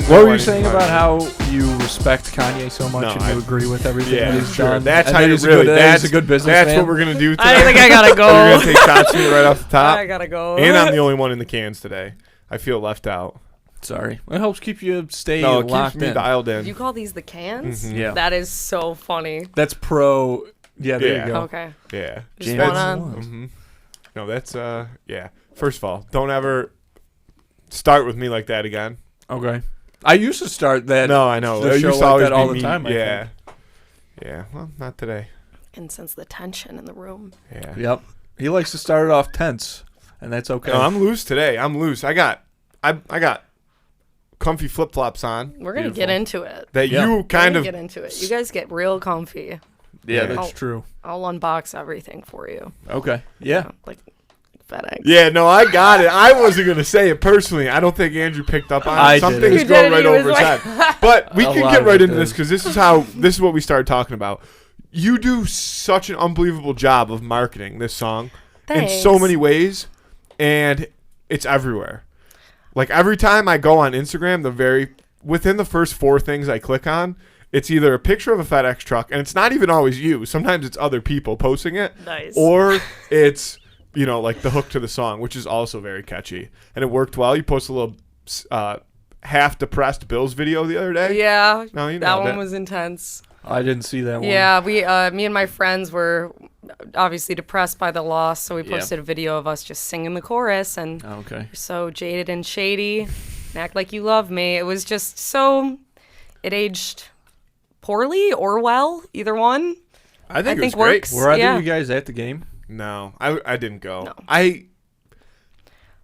What were you saying about how you respect Kanye so much and you agree with everything he's done? That's how he's really. That's a good businessman. That's what we're gonna do today. I think I gotta go. We're gonna take shots at me right off the top. I gotta go. And I'm the only one in the cans today. I feel left out. Sorry. It helps keep you stay locked in. locked Keeps me in. dialed in. You call these the cans? Mm-hmm. Yeah. That is so funny. That's pro. Yeah, there you go. Okay. Yeah. Just one on. Mm-hmm. No, that's yeah. First of all, don't ever start with me like that again. Okay. I used to start that. No, I know. The You show used to like always that all be the time. Yeah. I think. Yeah. Well, not today. And sense the tension in the room. Yeah. Yep. He likes to start it off tense, and that's okay. No, I'm loose today. I'm loose. I got comfy flip flops on. We're gonna get into it. That you kind of get into it. You guys get real comfy. Yeah, that's true. I'll unbox everything for you. Okay. Yeah. Like FedEx. Yeah, no, I got it. I wasn't going to say it personally. I don't think Andrew picked up on it. Some things go right over his head. But we can get right into this because this is what we started talking about. You do such an unbelievable job of marketing this song in so many ways, and it's everywhere. Like every time I go on Instagram, within the first 4 things I click on, it's either a picture of a FedEx truck, and it's not even always you. Sometimes it's other people posting it. Nice. Or it's like the hook to the song, which is also very catchy. And it worked well. You posted a little half-depressed Bills video the other day. Yeah. No, you know that one was intense. I didn't see that one. Yeah, me and my friends were obviously depressed by the loss, so we posted a video of us just singing the chorus, and okay. You're so jaded and shady, and act like you love me. It was just so, it aged poorly or well, either one. I think it was great. Works. Were either of you guys at the game? No, I didn't go. No. I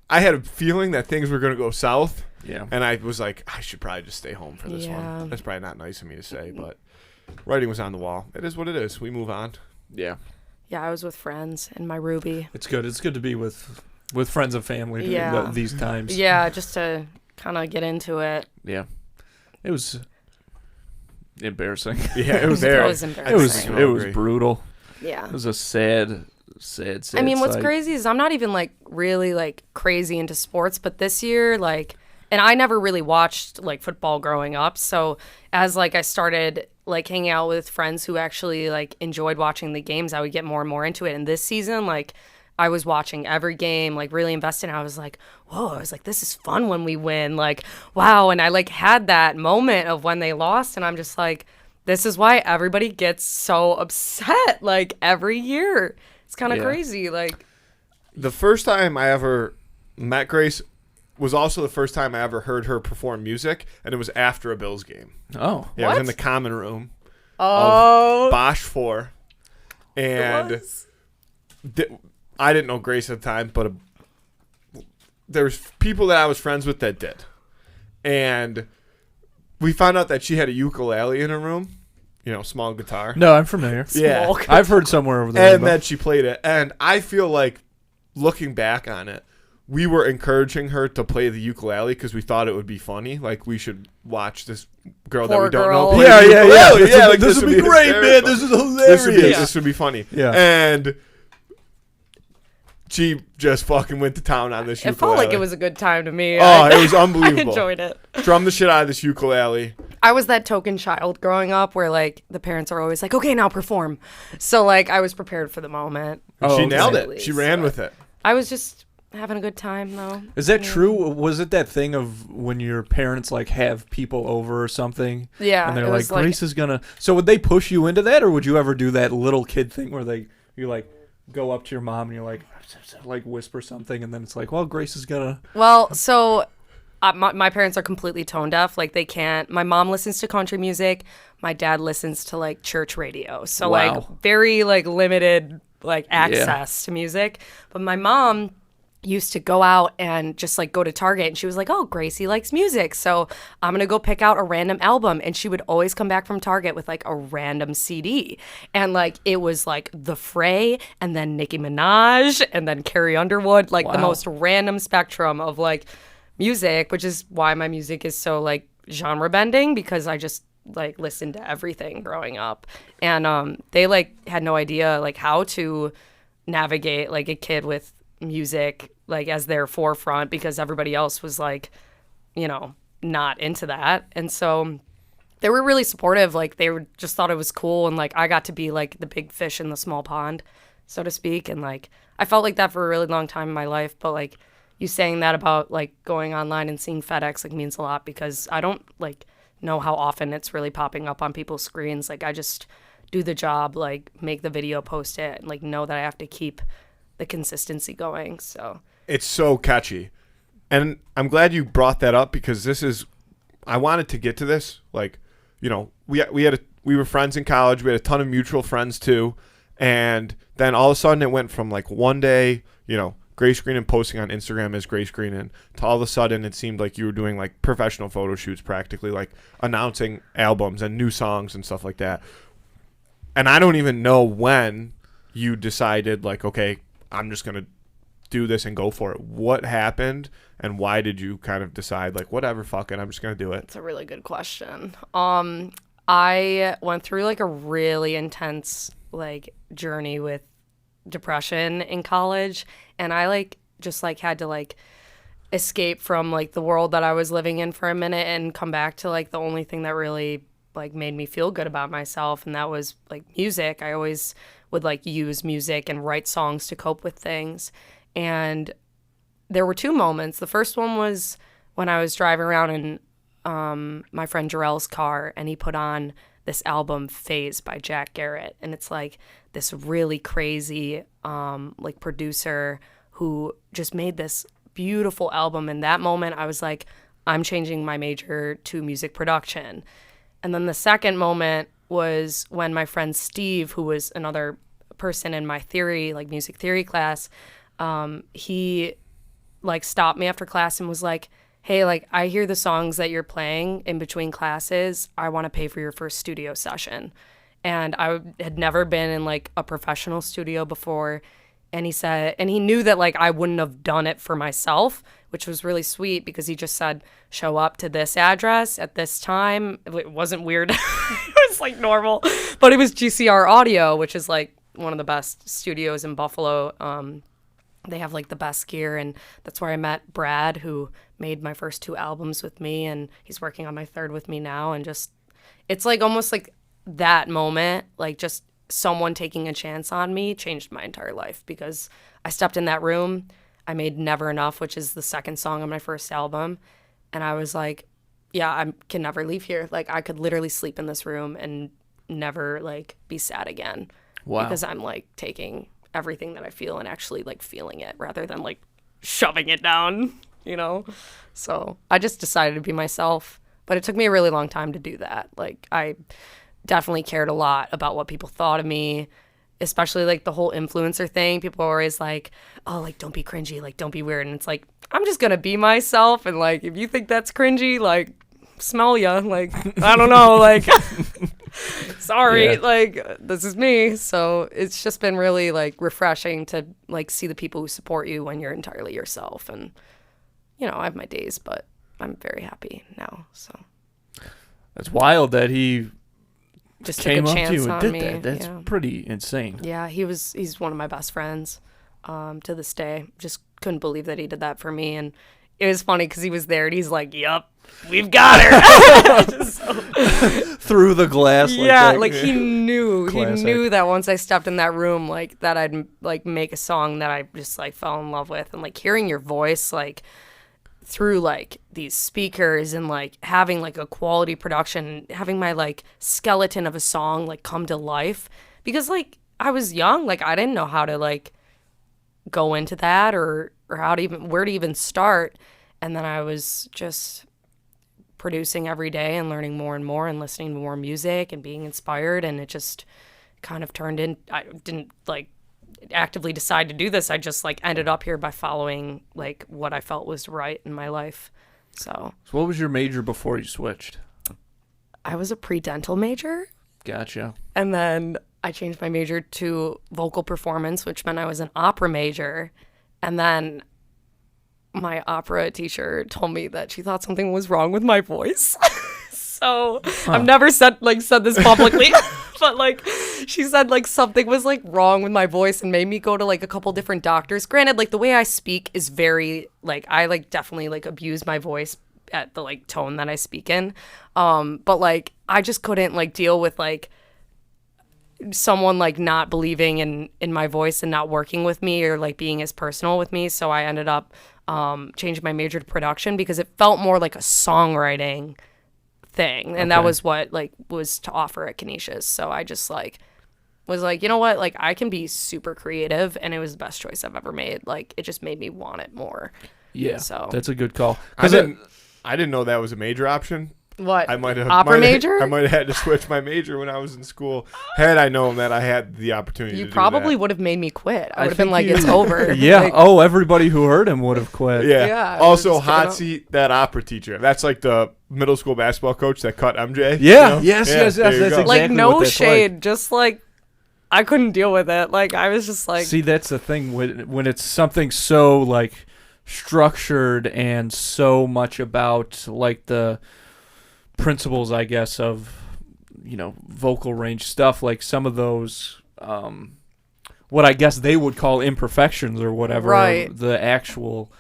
had a feeling that things were going to go south. Yeah. And I was like, I should probably just stay home for this one. That's probably not nice of me to say, but writing was on the wall. It is what it is. We move on. Yeah. Yeah, I was with friends and my Ruby. It's good. It's good to be with friends and family these times. Yeah, just to kind of get into it. Yeah. It was embarrassing. Yeah, it was It was embarrassing. It was brutal. Yeah. It was a sad I mean, what's sight. crazy is I'm not even like really like crazy into sports, but this year, like, and I never really watched like football growing up. So as like I started like hanging out with friends who actually like enjoyed watching the games, I would get more and more into it. And this season, like, I was watching every game, like really invested. And I was like, whoa, I was like, this is fun when we win. Like, wow. And I like had that moment of when they lost. And I'm just like, this is why everybody gets so upset like every year. It's kind of crazy. Like, the first time I ever met Grace was also the first time I ever heard her perform music, and it was after a Bills game. Oh. Yeah, it was in the common room of Bosch 4. And I didn't know Grace at the time, but there was people that I was friends with that did. And we found out that she had a ukulele in her room. Small guitar. No, I'm familiar. Yeah. I've heard somewhere over there. And that she played it. And I feel like, looking back on it, we were encouraging her to play the ukulele because we thought it would be funny. Like, we should watch this girl that we don't know play the ukulele. Yeah, like, this would be great, man. This is hilarious. This would be funny. Yeah. And she just fucking went to town on this ukulele. It felt like it was a good time to me. Oh, it was unbelievable. I enjoyed it. Strum the shit out of this ukulele. I was that token child growing up where, like, the parents are always like, okay, now perform. So, like, I was prepared for the moment. She nailed it. She ran with it. I was just having a good time, though. Is that true? Was it that thing of when your parents, like, have people over or something? Yeah. And they're like, Grace is going to... So would they push you into that, or would you ever do that little kid thing where you like, go up to your mom and you're like whisper something, and then it's like, well, Grace is going to... Well, so... my parents are completely tone deaf. Like, they can't. My mom listens to country music. My dad listens to like church radio. So like very like limited like access to music. But my mom used to go out and just like go to Target, and she was like, oh, Gracie likes music, so I'm gonna go pick out a random album. And she would always come back from Target with like a random CD, and like it was like The Fray, and then Nicki Minaj, and then Carrie Underwood, like the most random spectrum of like music, which is why my music is so like genre bending, because I just like listened to everything growing up. And they like had no idea like how to navigate like a kid with music like as their forefront, because everybody else was like, not into that. And so they were really supportive. Like they were just thought it was cool. And like I got to be like the big fish in the small pond, so to speak. And like I felt like that for a really long time in my life. But like you saying that about like going online and seeing FedEx like means a lot, because I don't like know how often it's really popping up on people's screens. Like I just do the job, like make the video, post it, and like know that I have to keep the consistency going. So it's so catchy. And I'm glad you brought that up, because I wanted to get to this. Like, you know, we were friends in college. We had a ton of mutual friends too. And then all of a sudden it went from like one day, you know, Grace Greenan posting on Instagram as Grace Greenan, to all of a sudden it seemed like you were doing like professional photo shoots, practically like announcing albums and new songs and stuff like that. And I don't even know when you decided like, okay, I'm just going to do this and go for it. What happened, and why did you kind of decide like, whatever, fuck it, I'm just going to do it? It's a really good question. I went through like a really intense like journey with depression in college, and I like just like had to like escape from like the world that I was living in for a minute and come back to like the only thing that really like made me feel good about myself, and that was like music. I always would like use music and write songs to cope with things. And there were two moments. The first one was when I was driving around in my friend Jarrell's car, and he put on this album Phase by Jack Garrett, and it's like this really crazy like producer who just made this beautiful album. In that moment I was like, I'm changing my major to music production. And then the second moment was when my friend Steve, who was another person in my theory, like music theory class, he like stopped me after class and was like, hey, like I hear the songs that you're playing in between classes. I want to pay for your first studio session. And I had never been in like a professional studio before. And he said, and he knew that like I wouldn't have done it for myself, which was really sweet, because he just said, show up to this address at this time. It wasn't weird. It was like normal, but it was GCR Audio, which is like one of the best studios in Buffalo. They have like the best gear, and that's where I met Brad, who made my first two albums with me, and he's working on my third with me now. And just, it's like almost like that moment, like just someone taking a chance on me changed my entire life, because I stepped in that room. I made Never Enough, which is the second song on my first album. And I was like, yeah, I can never leave here. Like I could literally sleep in this room and never like be sad again. Wow. Because I'm like taking everything that I feel and actually like feeling it rather than like shoving it down, you know? So I just decided to be myself, but it took me a really long time to do that. Like I definitely cared a lot about what people thought of me, especially like the whole influencer thing. People are always like, oh, like don't be cringy, like don't be weird. And it's like, I'm just gonna be myself, and like if you think that's cringy, like smell ya, like I don't know, like sorry, yeah. Like this is me. So it's just been really like refreshing to like see the people who support you when you're entirely yourself. And you know, I have my days, but I'm very happy now. So that's wild that he just came took a up to chance you and on did me. that. That's Yeah. pretty insane. Yeah, he's one of my best friends to this day. Just couldn't believe that he did that for me. And it was funny because he was there and he's like, yup, we've got her. Through the glass. Yeah, like he knew. Classic. He knew that once I stepped in that room, like that I'd like make a song that I just like fell in love with. And like hearing your voice like through like these speakers and like having like a quality production, having my like skeleton of a song like come to life, because like I was young, like I didn't know how to like go into that or how to even, where to even start. And then I was just producing every day and learning more and more and listening to more music and being inspired, and it just kind of turned in. I didn't like actively decide to do this. I just like ended up here by following like what I felt was right in my life. So what was your major before you switched? I was a pre-dental major. Gotcha. And then I changed my major to vocal performance, which meant I was an opera major. And then my opera teacher told me that she thought something was wrong with my voice. So I've never said this publicly, but like she said like something was like wrong with my voice and made me go to like a couple different doctors. Granted, like the way I speak is very like, I like definitely like abuse my voice at the like tone that I speak in. But like I just couldn't like deal with like someone like not believing in my voice and not working with me or like being as personal with me. So I ended up changing my major to production because it felt more like a songwriting thing, and that was what like was to offer at Canisius. So I just like was like, you know what, like I can be super creative, and it was the best choice I've ever made. Like it just made me want it more. Yeah, so that's a good call. I didn't know that was a major option. What? I might have major? I might have had to switch my major when I was in school. Had I known that I had the opportunity you to do probably that. would have made me quit. I would have been like, it's over. Yeah. Like, everybody who heard him would have quit. Yeah. Also, hot seat, that opera teacher. That's like the middle school basketball coach that cut MJ. Yeah. You know? Yes. That's exactly like no what that's shade, like. just like I couldn't deal with it. Like I was just like, see, that's the thing when it's something so like structured and so much about like the principles, I guess, of vocal range stuff, like some of those what I guess they would call imperfections or whatever, right. The actual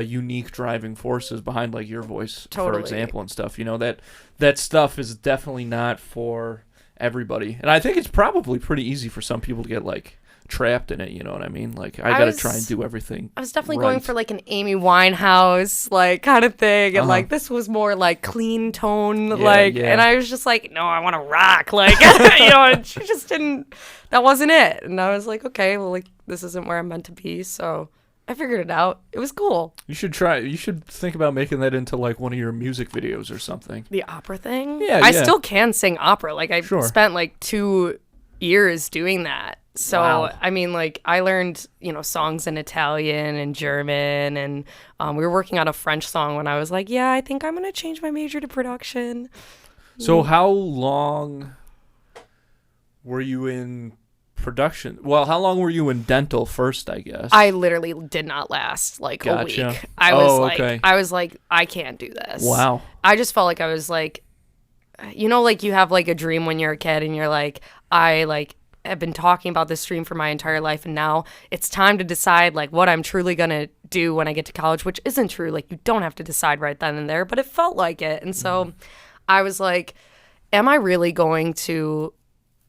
unique driving forces behind like your voice, for example, and stuff, that stuff is definitely not for everybody, and I think it's probably pretty easy for some people to get like trapped in it, you know what I mean? Like I gotta try and do everything. I was definitely going for like an Amy Winehouse like kind of thing, and like this was more like clean tone, and I was just like, no, I want to rock, like and she just didn't. That wasn't it, and I was like, okay, well, like this isn't where I'm meant to be, so I figured it out. It was cool. You should try. You should think about making that into like one of your music videos or something. The opera thing. Yeah, I still can sing opera. Like I spent like 2 years doing that. So, wow. I mean, like, I learned, songs in Italian and German, and we were working on a French song when I was like, yeah, I think I'm going to change my major to production. So how long were you in production? Well, how long were you in dental first, I guess? I literally did not last, like, a week. I was like, I can't do this. Wow. I just felt like I was like, like you have, like, a dream when you're a kid, and you're like, I've been talking about this dream for my entire life, and now it's time to decide like what I'm truly gonna do when I get to college, which isn't true. Like you don't have to decide right then and there, but it felt like it. And so I was like, am I really going to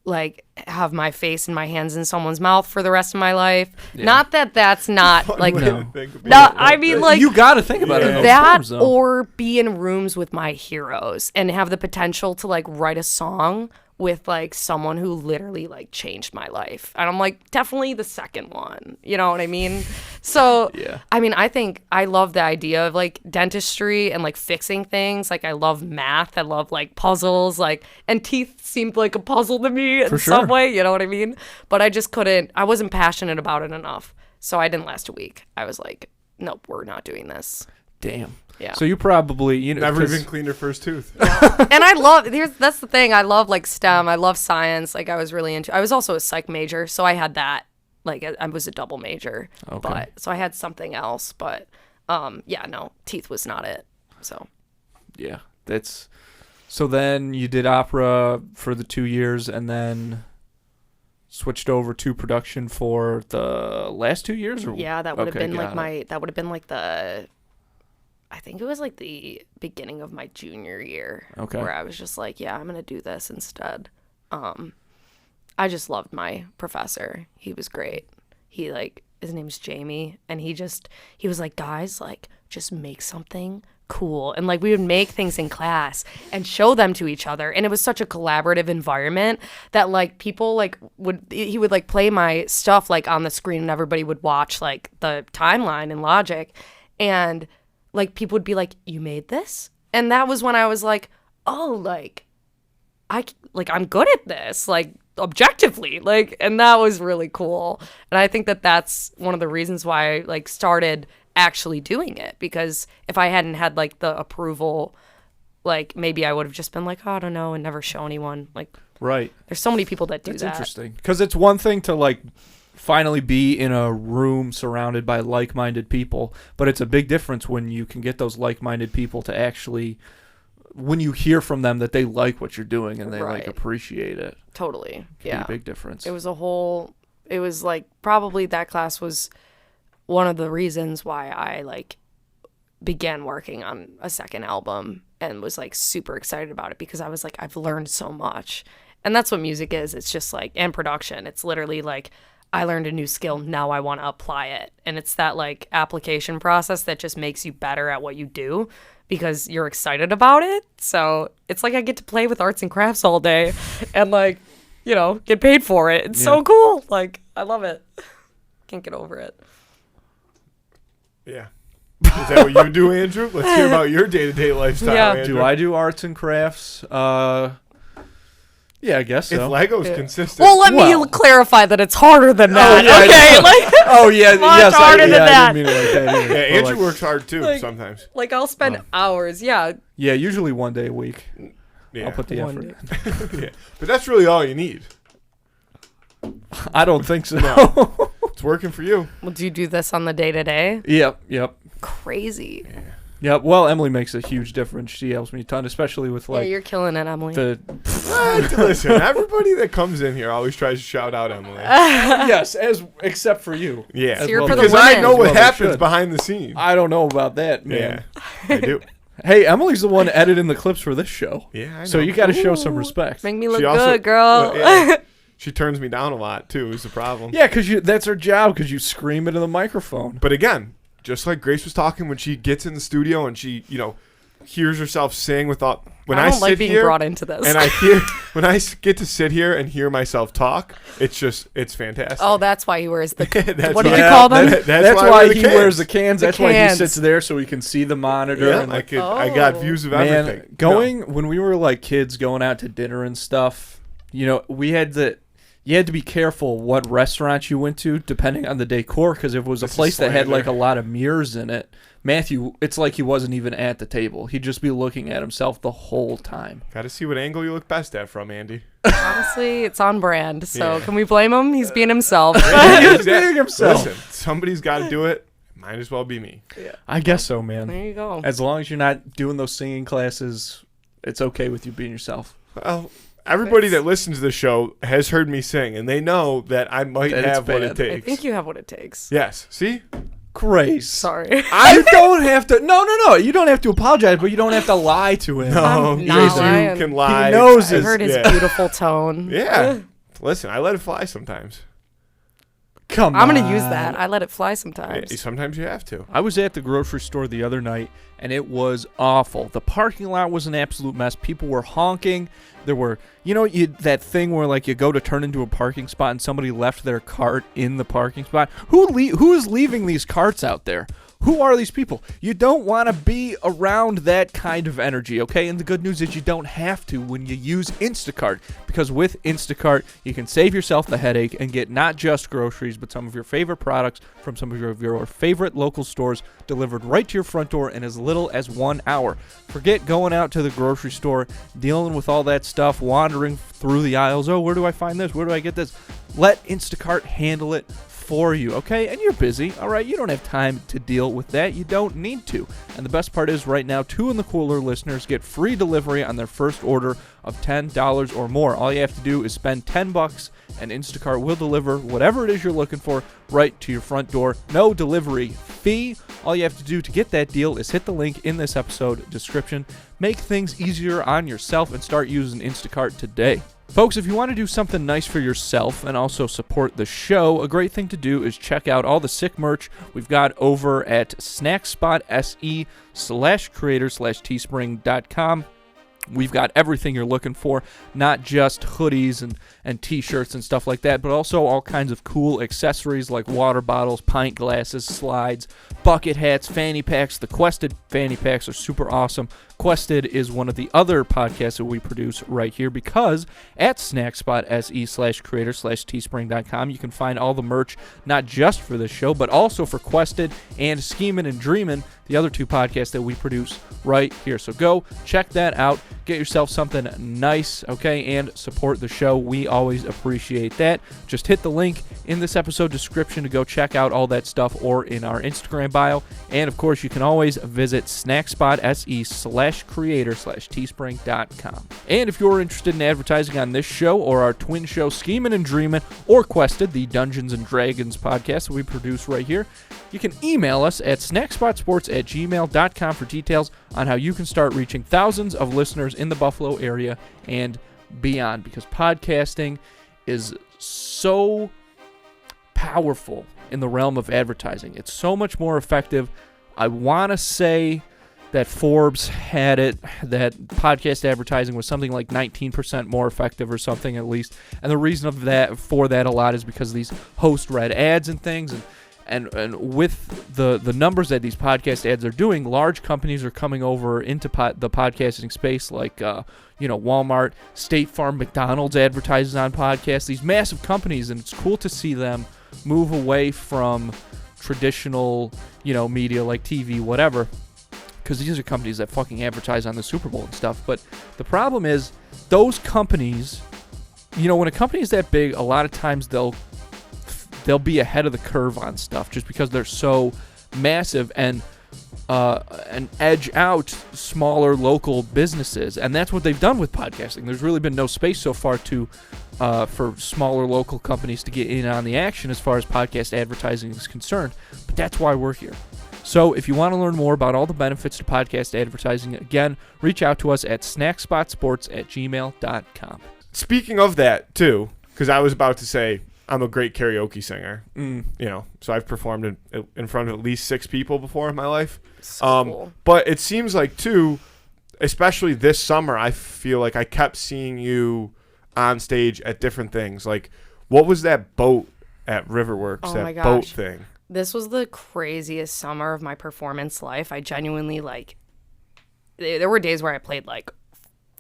like have my face and my hands in someone's mouth for the rest of my life? Yeah. Not that that's not like no, I mean like you got to think about it in those that terms, though. Or be in rooms with my heroes and have the potential to like write a song with like someone who literally like changed my life. And I'm like, definitely the second one. You know what I mean? So, yeah. I mean, I think I love the idea of like dentistry and like fixing things. Like I love math. I love like puzzles, like, and teeth seemed like a puzzle to me in some way. You know what I mean? But I wasn't passionate about it enough. So I didn't last a week. I was like, nope, we're not doing this. Damn. Yeah. So you probably, never even cleaned her first tooth. And I love, that's the thing. I love like STEM. I love science. Like I was really I was also a psych major. So I had that, like I was a double major. Okay. So I had something else, but teeth was not it. So. Yeah. So then you did opera for the 2 years and then switched over to production for the last 2 years? Yeah, that would have been I think it was like the beginning of my junior year where I was just like, yeah, I'm going to do this instead. I just loved my professor. He was great. His name's Jamie, and he was like, guys, like, just make something cool. And like we would make things in class and show them to each other. And it was such a collaborative environment that like people like he would like play my stuff like on the screen and everybody would watch like the timeline and logic. And like people would be like, you made this? And that was when I was like, oh, like I'm good at this, like objectively, like, and that was really cool. And I think that that's one of the reasons why I like started actually doing it, because if I hadn't had like the approval, like maybe I would have just been like, oh, I don't know, and never show anyone. Like, right. There's so many people that do that. That's interesting, because it's one thing to like finally be in a room surrounded by like-minded people, but it's a big difference when you can get those like-minded people to actually, when you hear from them that they like what you're doing and they like appreciate it. Totally. Yeah. Big difference. It was like probably that class was one of the reasons why I like began working on a second album and was like super excited about it because I was like, I've learned so much. And that's what music is. It's just like, and production. It's literally like, I learned a new skill. Now I want to apply it. And it's that like application process that just makes you better at what you do because you're excited about it. So it's like I get to play with arts and crafts all day and like, you know, get paid for it. It's so cool. Like, I love it. Can't get over it. Yeah. Is that what you do, Andrew? Let's hear about your day-to-day lifestyle, Andrew. Do I do arts and crafts? Yeah, I guess so. If Lego's consistent. Well, let me clarify that it's harder than that. Much harder than that. I didn't mean it like that either. Yeah, Andrew works hard too sometimes. Like I'll spend hours. Yeah. Yeah, usually one day a week. Yeah. I'll put the effort in. Yeah. But that's really all you need. I don't think so. No. It's working for you. Well, do you do this on the day-to-day? Yep. Crazy. Yeah. Yeah, well, Emily makes a huge difference. She helps me a ton, especially with like. Yeah, you're killing it, Emily. Listen, everybody that comes in here always tries to shout out Emily. Yes, except for you. Yeah, Here for because I know what happens behind the scenes. I don't know about that, man. Yeah, I do. Hey, Emily's the one editing the clips for this show. Yeah, I know. So you got to show some respect. Make me look good, girl. She turns me down a lot too. Is the problem? Yeah, because that's her job. Because you scream into the microphone. But again, just like Grace was talking, when she gets in the studio and she, hears herself sing without. When I don't like being brought into this. And when I get to sit here and hear myself talk, it's fantastic. Oh, that's why he wears the. What do you call them? That's why he wears the cans. That's why he sits there so he can see the monitor. Yeah, and I got views of everything. When we were like kids going out to dinner and stuff, you had to be careful what restaurant you went to, depending on the decor, because if it was a place that had like a lot of mirrors in it, Matthew, it's like he wasn't even at the table. He'd just be looking at himself the whole time. Got to see what angle you look best at from, Andy. Honestly, it's on brand. So can we blame him? He's being himself. He's being himself. Listen, somebody's got to do it. Might as well be me. Yeah. I guess so, man. There you go. As long as you're not doing those singing classes, it's okay with you being yourself. Well, everybody that listens to the show has heard me sing, and they know that I might have what it takes. I think you have what it takes. Yes. See? Grace. Sorry. I don't have to. No. You don't have to apologize, but you don't have to lie to him. No, I'm not lying. You can lie. He knows I heard his beautiful tone. Yeah. Listen, I let it fly sometimes. Come on. I'm going to use that. I let it fly sometimes. Yeah, sometimes you have to. I was at the grocery store the other night, and it was awful. The parking lot was an absolute mess. People were honking. There were, that thing where like you go to turn into a parking spot and somebody left their cart in the parking spot. Who is leaving these carts out there? Who are these people? You don't want to be around that kind of energy, okay? And the good news is you don't have to when you use Instacart, because with Instacart, you can save yourself the headache and get not just groceries, but some of your favorite products from some of your favorite local stores delivered right to your front door in as little as 1 hour. Forget going out to the grocery store, dealing with all that stuff, wandering through the aisles. Oh, where do I find this? Where do I get this? Let Instacart handle it for you, okay? And you're busy, all right? You don't have time to deal with that. You don't need to. And the best part is right now, 2 in the Cooler listeners get free delivery on their first order of $10 or more. All you have to do is spend $10 and Instacart will deliver whatever it is you're looking for right to your front door. No delivery fee. All you have to do to get that deal is hit the link in this episode description. Make things easier on yourself and start using Instacart today. Folks, if you want to do something nice for yourself and also support the show, a great thing to do is check out all the sick merch we've got over at snackspot.se/creator/teespring.com. We've got everything you're looking for, not just hoodies and t-shirts and stuff like that, but also all kinds of cool accessories like water bottles, pint glasses, slides, bucket hats, fanny packs. The Quested fanny packs are super awesome. Quested is one of the other podcasts that we produce right here, because at snackspot.se/creator/teespring.com you can find all the merch, not just for this show, but also for Quested and Schemin' and Dreamin', the other 2 podcasts that we produce right here. So go check that out. get yourself something nice, okay, and support the show. We always appreciate that. Just hit the link in this episode description to go check out all that stuff, or in our Instagram bio. And, of course, you can always visit snackspot.se/creator/teespring.com. And if you're interested in advertising on this show or our twin show Schemin' and Dreamin', or Quested, the Dungeons and Dragons podcast that we produce right here, you can email us at snackspotsports@gmail.com for details on how you can start reaching thousands of listeners in the Buffalo area and beyond, because podcasting is so powerful in the realm of advertising. It's so much more effective. I want to say that Forbes had it that podcast advertising was something like 19% more effective or something, at least. And the reason for that a lot is because these host-read ads and things, and with the numbers that these podcast ads are doing, large companies are coming over into the podcasting space, like Walmart, State Farm, McDonald's advertises on podcasts, these massive companies, and it's cool to see them move away from traditional, media like TV, whatever, because these are companies that fucking advertise on the Super Bowl and stuff. But the problem is, those companies, when a company is that big, a lot of times they'll be ahead of the curve on stuff just because they're so massive and edge out smaller local businesses. And that's what they've done with podcasting. There's really been no space so far for smaller local companies to get in on the action as far as podcast advertising is concerned. But that's why we're here. So if you want to learn more about all the benefits to podcast advertising, again, reach out to us at snackspotsports@gmail.com. Speaking of that, too, because I was about to say I'm a great karaoke singer. So I've performed in front of at least 6 people before in my life. So cool. But it seems like, too, especially this summer, I feel like I kept seeing you on stage at different things. Like, what was that boat at Riverworks, oh that boat thing? This was the craziest summer of my performance life. I genuinely, there were days where I played,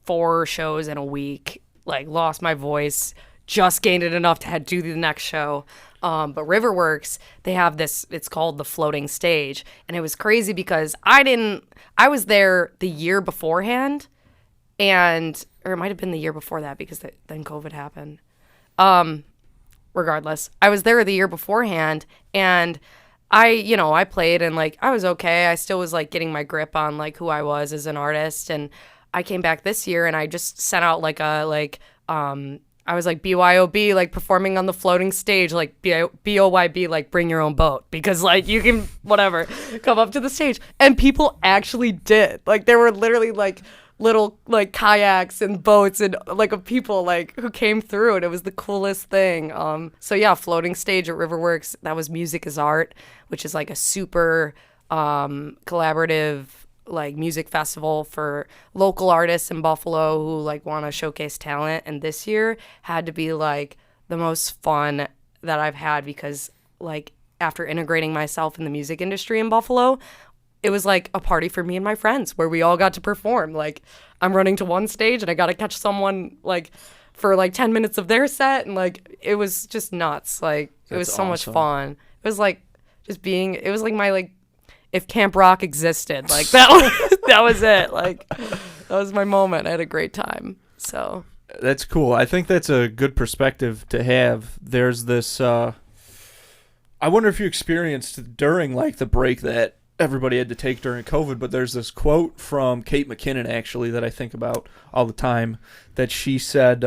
4 shows in a week, lost my voice, just gained it enough to do the next show. But Riverworks, they have this, it's called the floating stage. And it was crazy because I was there the year beforehand, or it might have been the year before that because then COVID happened. Regardless, I was there the year beforehand, and I played, and I was okay. I still was getting my grip on who I was as an artist, and I came back this year and I just sent out I was BYOB, performing on the floating stage, BOYB, bring your own boat, because you can whatever come up to the stage, and people actually did. There were literally little kayaks and boats and of people who came through, and it was the coolest thing. So yeah, floating stage at Riverworks. That was Music is Art, which is a super collaborative music festival for local artists in Buffalo who want to showcase talent. And this year had to be the most fun that I've had, because after integrating myself in the music industry in Buffalo, it was a party for me and my friends where we all got to perform. I'm running to one stage and I got to catch someone for 10 minutes of their set, and it was just nuts. It was so much fun. It was just being, it was my if Camp Rock existed, that was it. That was my moment. I had a great time. So that's cool. I think that's a good perspective to have. There's this I wonder if you experienced during the break that everybody had to take during COVID, but there's this quote from Kate McKinnon, actually, that I think about all the time, that she said,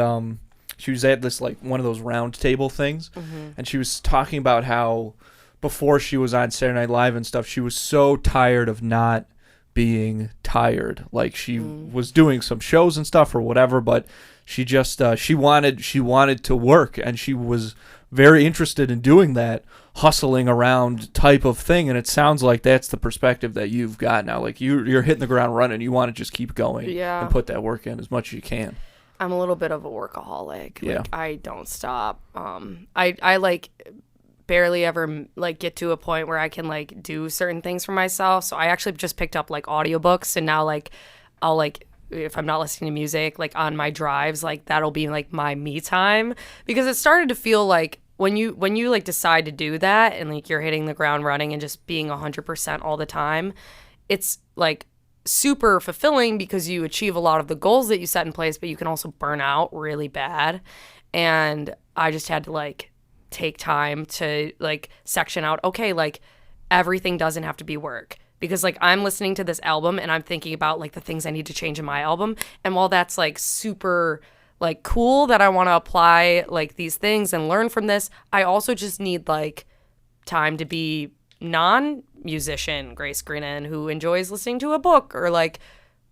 she was at this, one of those round table things, and she was talking about how before she was on Saturday Night Live and stuff, she was so tired of not being tired. She was doing some shows and stuff or whatever, but she just, she wanted to work, and she was very interested in doing that hustling around type of thing, and it sounds like that's the perspective that you've got now. You're hitting the ground running. You want to just keep going and put that work in as much as you can. I'm a little bit of a workaholic. Yeah. I don't stop. I barely ever get to a point where I can do certain things for myself. So I actually just picked up audiobooks, and now I'll if I'm not listening to music on my drives, that'll be my me time, because it started to feel when you decide to do that and you're hitting the ground running and just being 100% all the time, it's super fulfilling because you achieve a lot of the goals that you set in place, but you can also burn out really bad. And I just had to like take time to like section out, okay, like everything doesn't have to be work. Because like I'm listening to this album and I'm thinking about like the things I need to change in my album. And while that's like super like cool that I want to apply like these things and learn from this, I also just need like time to be non-musician Grace Greenan who enjoys listening to a book or like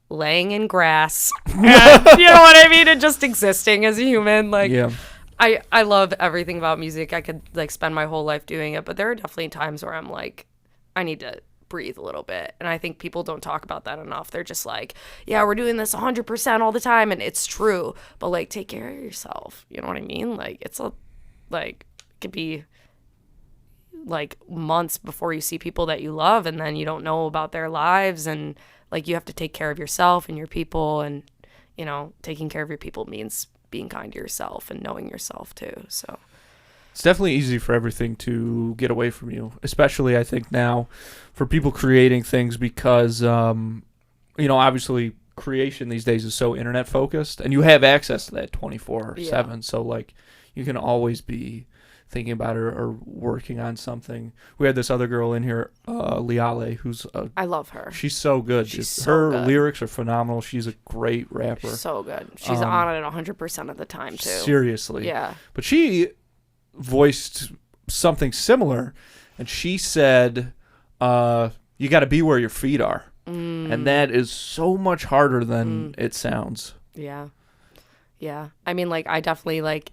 laying in grass. And, you know what I mean? And just existing as a human. Like, yeah. I love everything about music. I could like spend my whole life doing it, but there are definitely times where I'm like, I need to breathe a little bit. And I think people don't talk about that enough. They're just like, yeah, we're doing this 100% all the time. And it's true, but like, take care of yourself. You know what I mean? Like, it's a, like, it could be like months before you see people that you love, and then you don't know about their lives, and like you have to take care of yourself and your people, and you know, taking care of your people means being kind to yourself and knowing yourself too. So it's definitely easy for everything to get away from you, especially I think now for people creating things because you know, obviously creation these days is so internet focused and you have access to that 24/7, so like you can always be thinking about it or working on something. We had this other girl in here, Liale, who's I love her. She's so good. Her lyrics are phenomenal. She's a great rapper. She's so good. She's on it 100% of the time too. Seriously. Yeah. But she voiced something similar, and she said, "You got to be where your feet are," and that is so much harder than it sounds. Yeah. Yeah. I mean, like I definitely like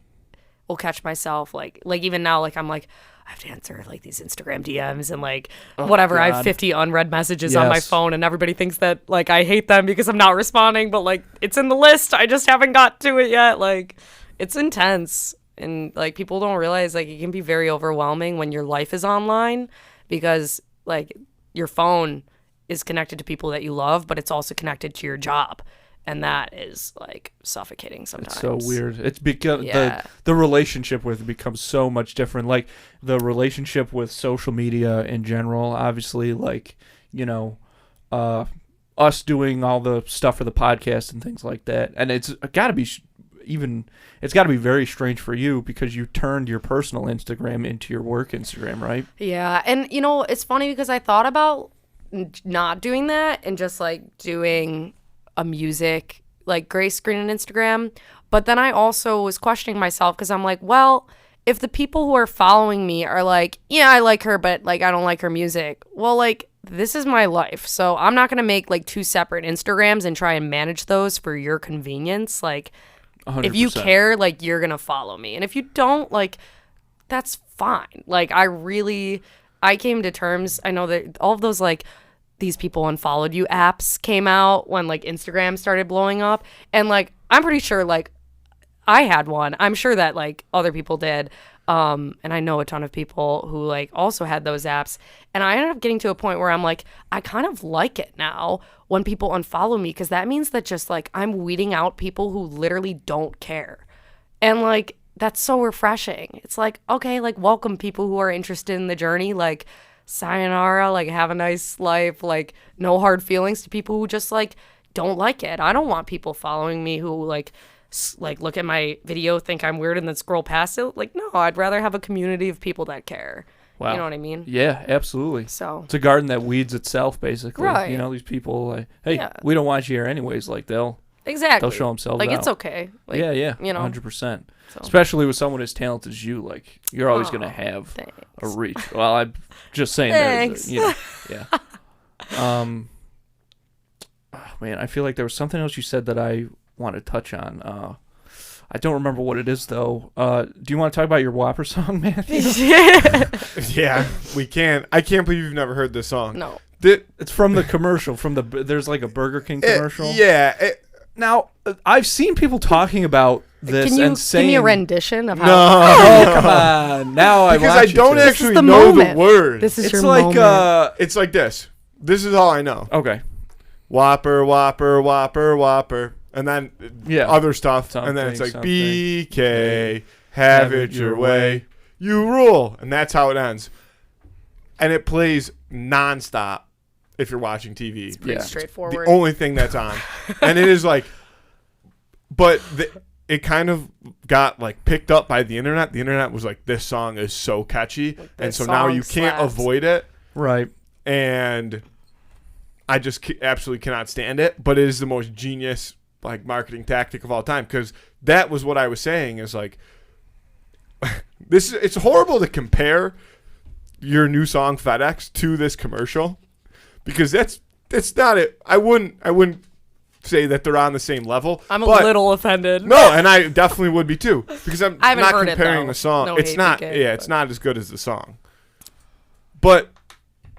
will catch myself like even now, like I'm like I have to answer like these Instagram DMs and like whatever. God. I have 50 unread messages on my phone, and everybody thinks that like I hate them because I'm not responding, but like it's in the list. I just haven't got to it yet. Like it's intense, and like people don't realize like it can be very overwhelming when your life is online because like your phone is connected to people that you love, but it's also connected to your job. And that is like suffocating sometimes. It's so weird. It's because the relationship with it becomes so much different. Like the relationship with social media in general, obviously, like, you know, us doing all the stuff for the podcast and things like that. And it's got to be it's got to be very strange for you because you turned your personal Instagram into your work Instagram, right? Yeah. And, you know, it's funny because I thought about not doing that and just like doing a music like Grace Greenan Instagram, but then I also was questioning myself because I'm like, well, if the people who are following me are like, yeah, I like her, but like I don't like her music, well, like this is my life, so I'm not gonna make like two separate Instagrams and try and manage those for your convenience. Like 100%. If you care, like you're gonna follow me, and if you don't, like that's fine. Like I came to terms, I know that all of those like these people unfollowed you apps came out when like Instagram started blowing up, and like I'm pretty sure like I had one. I'm sure that like other people did, and I know a ton of people who like also had those apps, and I ended up getting to a point where I'm like I kind of like it now when people unfollow me, because that means that just like I'm weeding out people who literally don't care, and like that's so refreshing. It's like, okay, like welcome people who are interested in the journey, like sayonara, like have a nice life, like no hard feelings to people who just like don't like it. I don't want people following me who like look at my video, think I'm weird, and then scroll past it. Like, no, I'd rather have a community of people that care. Wow. You know what I mean? Yeah, absolutely. So it's a garden that weeds itself, basically. Right. You know, these people like, hey, we don't want you here anyways. Like they'll show themselves like out. It's okay. Like, yeah, you know, 100%. So. Especially with someone as talented as you, like you're always gonna have a reach. Well, I'm just saying that. You know, yeah. Man, I feel like there was something else you said that I want to touch on. I don't remember what it is though. Do you want to talk about your Whopper song, man? Yeah, we can. I can't believe you've never heard this song. No. It's from the commercial. There's like a Burger King commercial. Now, I've seen people talking about this and saying... Give me a rendition of how... No. Oh, come on. Now because I don't actually know the word. This is it's your like, moment. It's like this. This is all I know. Okay. Whopper, Whopper, Whopper, Whopper. And then other stuff. And then it's like, BK, have it your way. You rule. And that's how it ends. And it plays nonstop. if you're watching TV. It's pretty straightforward. The only thing that's on. And it is like, but it kind of got like picked up by the internet. The internet was like, this song is so catchy. And so now you can't avoid it. Right. And I just absolutely cannot stand it. But it is the most genius like marketing tactic of all time. Because that was what I was saying is like, it's horrible to compare your new song FedEx to this commercial. Because that's not it. I wouldn't say that they're on the same level. I'm a little offended. No, and I definitely would be too. Because I'm not comparing the song. No it's not it's not as good as the song. But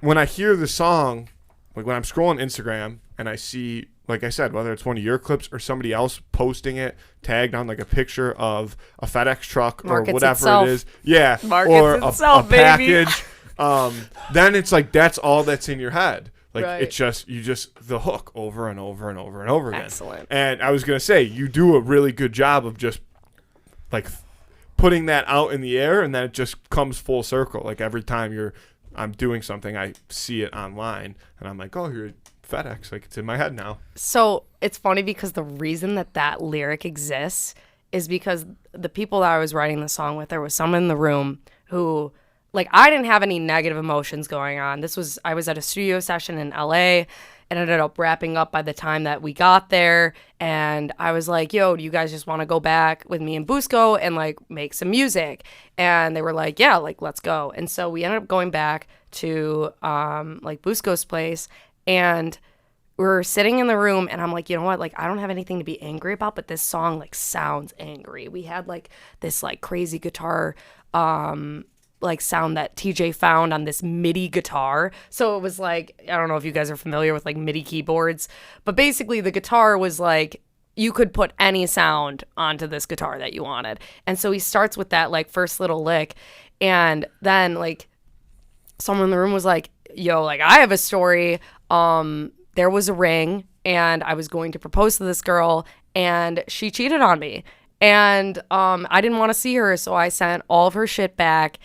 when I hear the song, like when I'm scrolling Instagram and I see, like I said, whether it's one of your clips or somebody else posting it, tagged on like a picture of a FedEx truck or whatever it is. Yeah. Or a package. Then it's like that's all that's in your head. Like it's just the hook over and over and over and over again. Excellent. And I was gonna say you do a really good job of just like putting that out in the air, and then it just comes full circle. Like every time I'm doing something, I see it online, and I'm like, oh, you're FedEx. Like it's in my head now. So it's funny because the reason that lyric exists is because the people that I was writing the song with, there was someone in the room who. Like, I didn't have any negative emotions going on. I was at a studio session in LA and ended up wrapping up by the time that we got there. And I was like, yo, do you guys just want to go back with me and Busco and, like, make some music? And they were like, yeah, like, let's go. And so we ended up going back to, like, Busco's place. And we're sitting in the room and I'm like, you know what? Like, I don't have anything to be angry about, but this song, like, sounds angry. We had, like, this, like, crazy guitar, like sound that TJ found on this MIDI guitar. So it was like, I don't know if you guys are familiar with like MIDI keyboards, but basically the guitar was like, you could put any sound onto this guitar that you wanted. And so he starts with that like first little lick. And then like someone in the room was like, yo, like I have a story. There was a ring and I was going to propose to this girl and she cheated on me. And I didn't want to see her. So I sent all of her shit back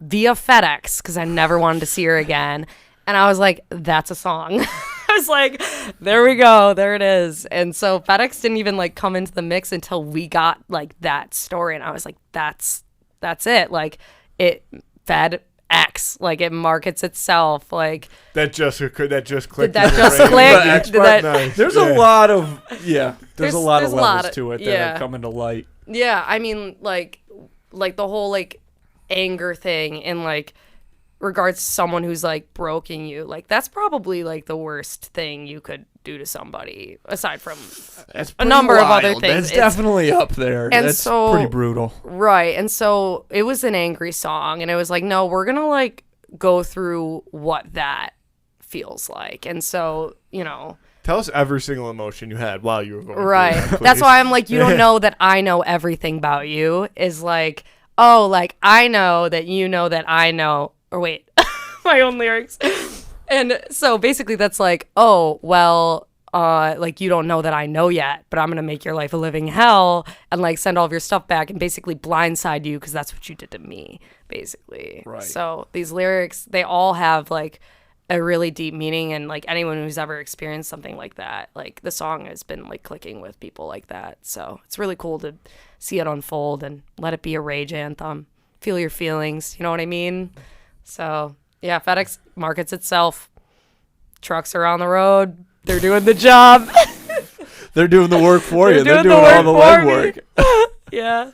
via FedEx because I never wanted to see her again. And I was like, that's a song. I was like, there we go. There it is. And so FedEx didn't even like come into the mix until we got like that story. And I was like, that's it. Like it FedEx, like it markets itself. Like that just clicked. Did that just click? Nice. There's a lot of there's a lot of levels to it that have come into light. Yeah, I mean like the whole like anger thing in like regards to someone who's like broken you, like that's probably like the worst thing you could do to somebody aside from a number of other things. That's definitely up there. And that's so, pretty brutal. Right. And so it was an angry song and it was like, no, we're gonna like go through what that feels like. And so, you know, tell us every single emotion you had while you were going right through that, that's why I'm like, you don't know that I know everything about you is like, oh, like, I know that you know that I know. Or wait, my own lyrics. And so basically that's like, oh, well, like, you don't know that I know yet, but I'm going to make your life a living hell and, like, send all of your stuff back and basically blindside you because that's what you did to me, basically. Right. So these lyrics, they all have, like, a really deep meaning. And, like, anyone who's ever experienced something like that, like, the song has been, like, clicking with people like that. So it's really cool to see it unfold and let it be a rage anthem. Feel your feelings, you know what I mean? So, yeah, FedEx markets itself. Trucks are on the road. They're doing the job. They're doing the work for you. They're doing all the legwork. Yeah,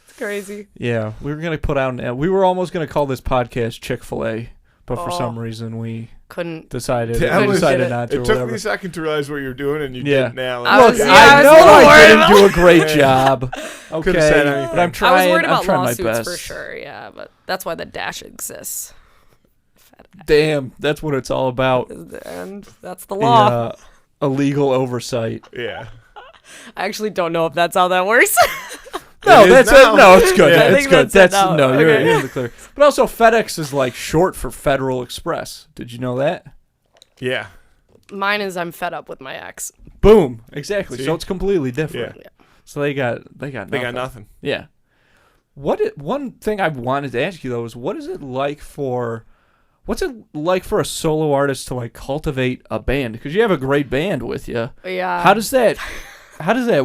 it's crazy. Yeah, we were we were almost going to call this podcast Chick-fil-A, but for some reason we decided not to. It took me a second to realize what you were doing, and you didn't nail it. Look, I know I didn't do a great job. Okay, but I'm trying. I was worried about lawsuits my best. For sure. Yeah, but that's why the dash exists. Damn, that's what it's all about. And that's the law. Illegal oversight. Yeah. I actually don't know if that's how that works. No, that's it. No, it's good. Yeah, it's good. That's no. You're in the clear. But also, FedEx is like short for Federal Express. Did you know that? Yeah. Mine is I'm fed up with my ex. Boom. Exactly. See? So it's completely different. Yeah. So they got nothing. Yeah. One thing I wanted to ask you though is what is it like for what's it like for a solo artist to like cultivate a band? Because you have a great band with you. Yeah. How does that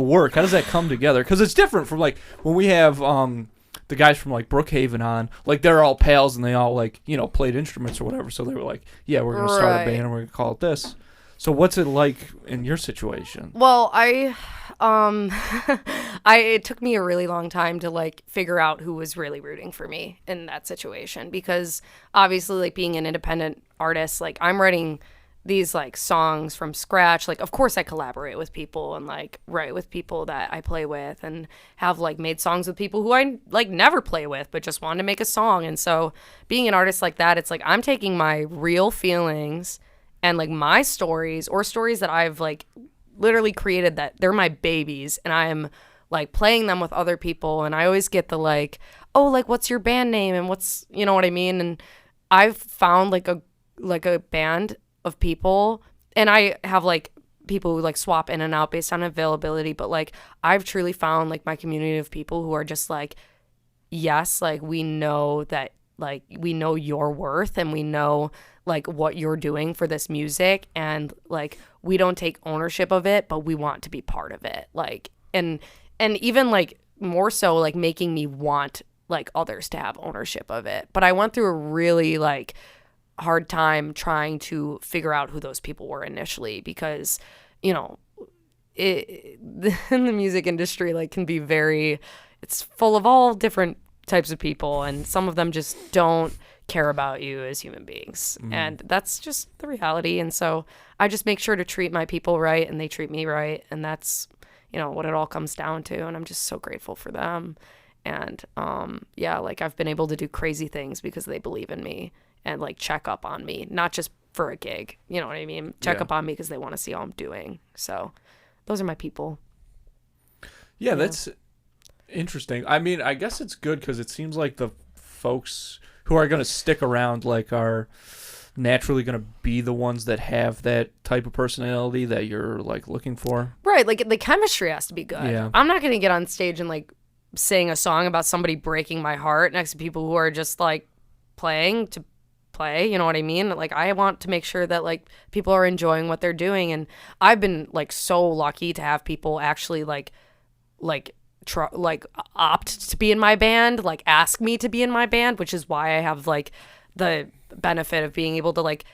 work? How does that come together? Because it's different from like when we have the guys from like Brookhaven on, like they're all pals and they all like, you know, played instruments or whatever. So they were like, yeah, we're going to start a band and we're going to call it this. So what's it like in your situation? Well, it took me a really long time to like figure out who was really rooting for me in that situation, because obviously like being an independent artist, like I'm writing these like songs from scratch. Like, of course I collaborate with people and like write with people that I play with and have like made songs with people who I like never play with, but just wanted to make a song. And so being an artist like that, it's like I'm taking my real feelings and like my stories or stories that I've like literally created, that they're my babies, and I am like playing them with other people. And I always get the like, oh, like what's your band name and what's, you know what I mean? And I've found like a band of people, and I have like people who like swap in and out based on availability, but like I've truly found like my community of people who are just like, yes, like we know that, like we know your worth and we know like what you're doing for this music, and like we don't take ownership of it, but we want to be part of it. Like and even like more so like making me want like others to have ownership of it. But I went through a really like hard time trying to figure out who those people were initially, because, you know, in the music industry like can be it's full of all different types of people, and some of them just don't care about you as human beings. And that's just the reality. And so I just make sure to treat my people right and they treat me right, and that's, you know, what it all comes down to. And I'm just so grateful for them. And yeah, like I've been able to do crazy things because they believe in me and like check up on me, not just for a gig, you know what I mean? Check up on me because they want to see how I'm doing. So those are my people. Yeah, that's interesting. I mean, I guess it's good because it seems like the folks who are going to stick around like are naturally going to be the ones that have that type of personality that you're like looking for. Right, like the chemistry has to be good. Yeah. I'm not going to get on stage and like sing a song about somebody breaking my heart next to people who are just like playing to play, you know what I mean? Like I want to make sure that like people are enjoying what they're doing. And I've been like so lucky to have people actually opt to be in my band, like ask me to be in my band, which is why I have like the benefit of being able to like,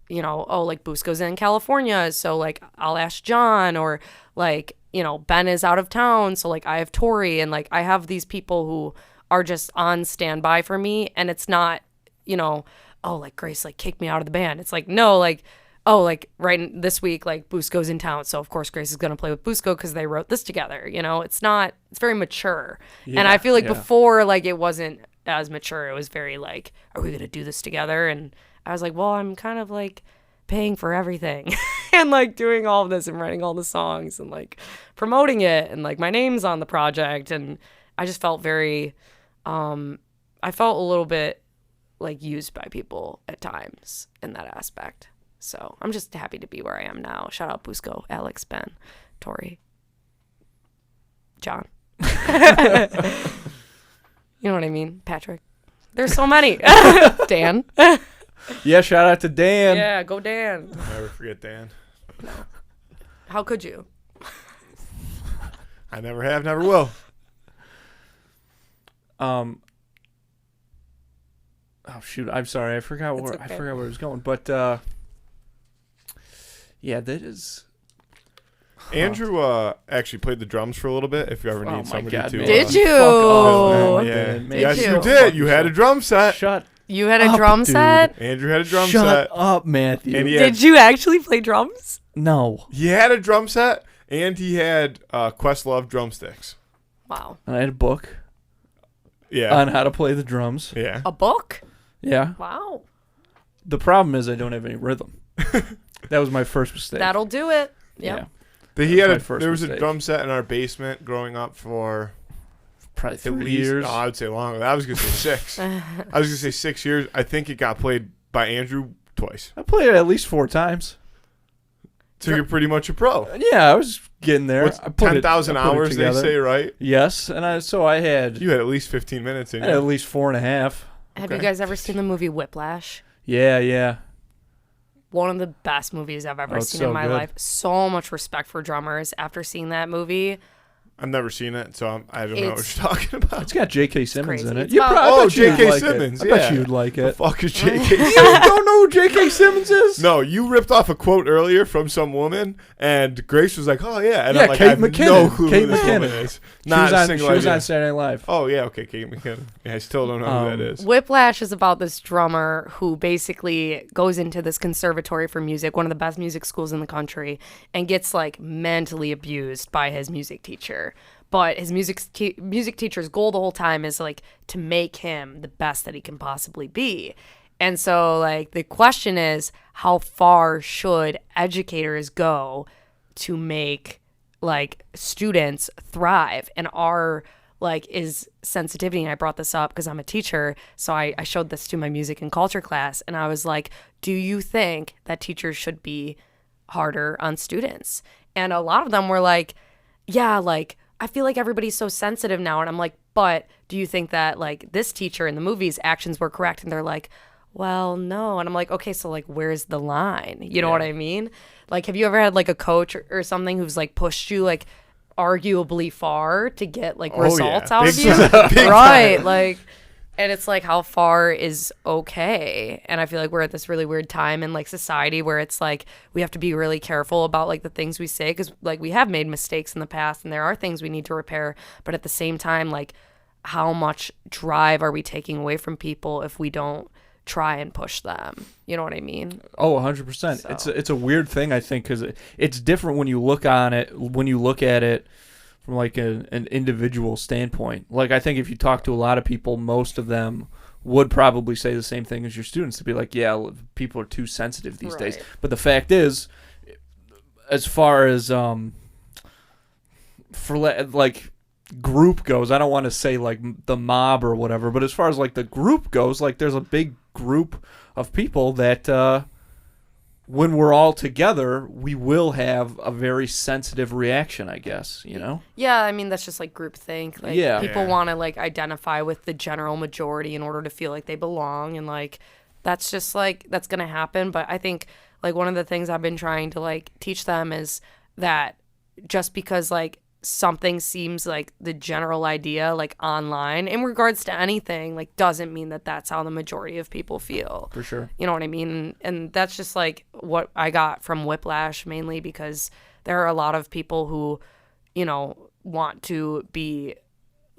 you know, oh, like Busco's in California, so like I'll ask John, or like, you know, Ben is out of town, so like I have Tori, and like I have these people who are just on standby for me. And it's not, you know, oh, like Grace like kicked me out of the band. It's like, no, like, oh, like this week, like Busco's in town, so of course Grace is going to play with Busco because they wrote this together. You know, it's very mature. Yeah, and I feel like before, like it wasn't as mature. It was very like, are we going to do this together? And I was like, well, I'm kind of like paying for everything and like doing all of this and writing all the songs and like promoting it, and like my name's on the project. And I just felt very, I felt a little bit like used by people at times in that aspect. So I'm just happy to be where I am now. Shout out Busco, Alex, Ben, Tori, John. You know what I mean? Patrick. There's so many. Dan. Yeah, shout out to Dan. Yeah, go Dan. Never forget Dan. No. How could you? I never have, never will. Oh shoot, I'm sorry. I forgot where I was going. But yeah, that is. Andrew actually played the drums for a little bit. If you ever need somebody to. Did you? Yeah. Yes, you did. You had a drum set. You had a drum set? Andrew had a drum set. Shut up, Matthew. Did you actually play drums? No. He had a drum set, and he had Questlove drumsticks. Wow. And I had a book. Yeah. On how to play the drums. Yeah. A book? Yeah. Wow. The problem is I don't have any rhythm. That was my first mistake. That'll do it. Yep. Yeah. There was a drum set in our basement growing up for probably 3 years. No, I would say longer. I was going to say 6. I was going to say 6 years. I think it got played by Andrew twice. I played it at least 4 times. So you're pretty much a pro. Yeah, I was getting there. 10,000 hours, they say, right? Yes, and I had... You had at least 15 minutes in you. I had at least 4.5. Have you guys ever seen the movie Whiplash? Yeah. One of the best movies I've ever seen in my life. So much respect for drummers after seeing that movie. I've never seen it, so I don't know what you're talking about. It's got J.K. Simmons in it. J.K. Simmons. I bet you'd like it. The fuck is J.K. Simmons? You don't know who J.K. Simmons is? No, you ripped off a quote earlier from some woman, and Grace was like, "Oh yeah," and I'm like, Kate "I have McKinnon. no clue Kate who this woman McKinnon. is." Not a single She was idea. on Saturday Night Live. Oh yeah, okay, Kate McKinnon. Yeah, I still don't know who that is. Whiplash is about this drummer who basically goes into this conservatory for music, one of the best music schools in the country, and gets like mentally abused by his music teacher. But his music teacher's goal the whole time is like to make him the best that he can possibly be. And so like the question is, how far should educators go to make like students thrive? And our like is sensitivity, and I brought this up because I'm a teacher, so I showed this to my music and culture class, and I was like, do you think that teachers should be harder on students? And a lot of them were like, yeah, like I feel like everybody's so sensitive now. And I'm like, but do you think that like this teacher in the movie's actions were correct? And they're like, well, no. And I'm like, okay, so like, where's the line? You know what I mean? Like, have you ever had like a coach or something who's like pushed you like arguably far to get like results out of you? Right. Like, and it's like, how far is okay? And I feel like we're at this really weird time in like society where it's like we have to be really careful about like the things we say, because like we have made mistakes in the past and there are things we need to repair. But at the same time, like how much drive are we taking away from people if we don't try and push them? You know what I mean? Oh, 100%. So. It's a weird thing, I think, because it's different when you look at it from like an individual standpoint. Like I think if you talk to a lot of people, most of them would probably say the same thing as your students, to be like, yeah, people are too sensitive these days. But the fact is, as far as for like group goes, I don't want to say like the mob or whatever, but as far as like the group goes, like there's a big group of people that when we're all together, we will have a very sensitive reaction, I guess, you know? Yeah, I mean, that's just like groupthink. Like, people want to like identify with the general majority in order to feel like they belong. And like, that's just like, that's going to happen. But I think like one of the things I've been trying to like teach them is that just because like something seems like the general idea like online in regards to anything like doesn't mean that that's how the majority of people feel. For sure. You know what I mean? And that's just like what I got from Whiplash, mainly because there are a lot of people who, you know, want to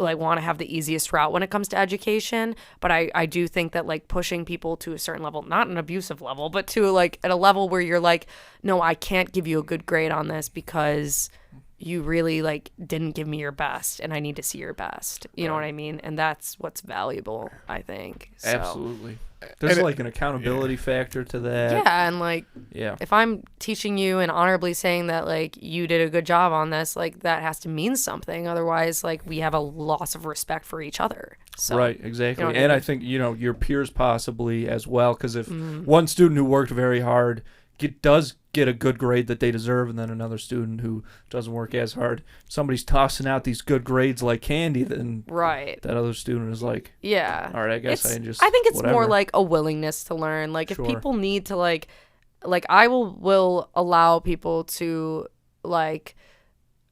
have the easiest route when it comes to education. But I do think that like pushing people to a certain level, not an abusive level, but to like at a level where you're like, no, I can't give you a good grade on this because you really like didn't give me your best and I need to see your best. You know what I mean? And that's what's valuable, I think. So. Absolutely. There's like an accountability factor to that. Yeah, and like if I'm teaching you and honorably saying that like you did a good job on this, like that has to mean something. Otherwise, like we have a loss of respect for each other. So, right, exactly. You know and I think, you know, your peers possibly as well, because if one student who worked very hard does get a good grade that they deserve, and then another student who doesn't work as hard, somebody's tossing out these good grades like candy, then that other student is like, all right, I guess I think it's more like a willingness to learn. Like if people need to like I will allow people to like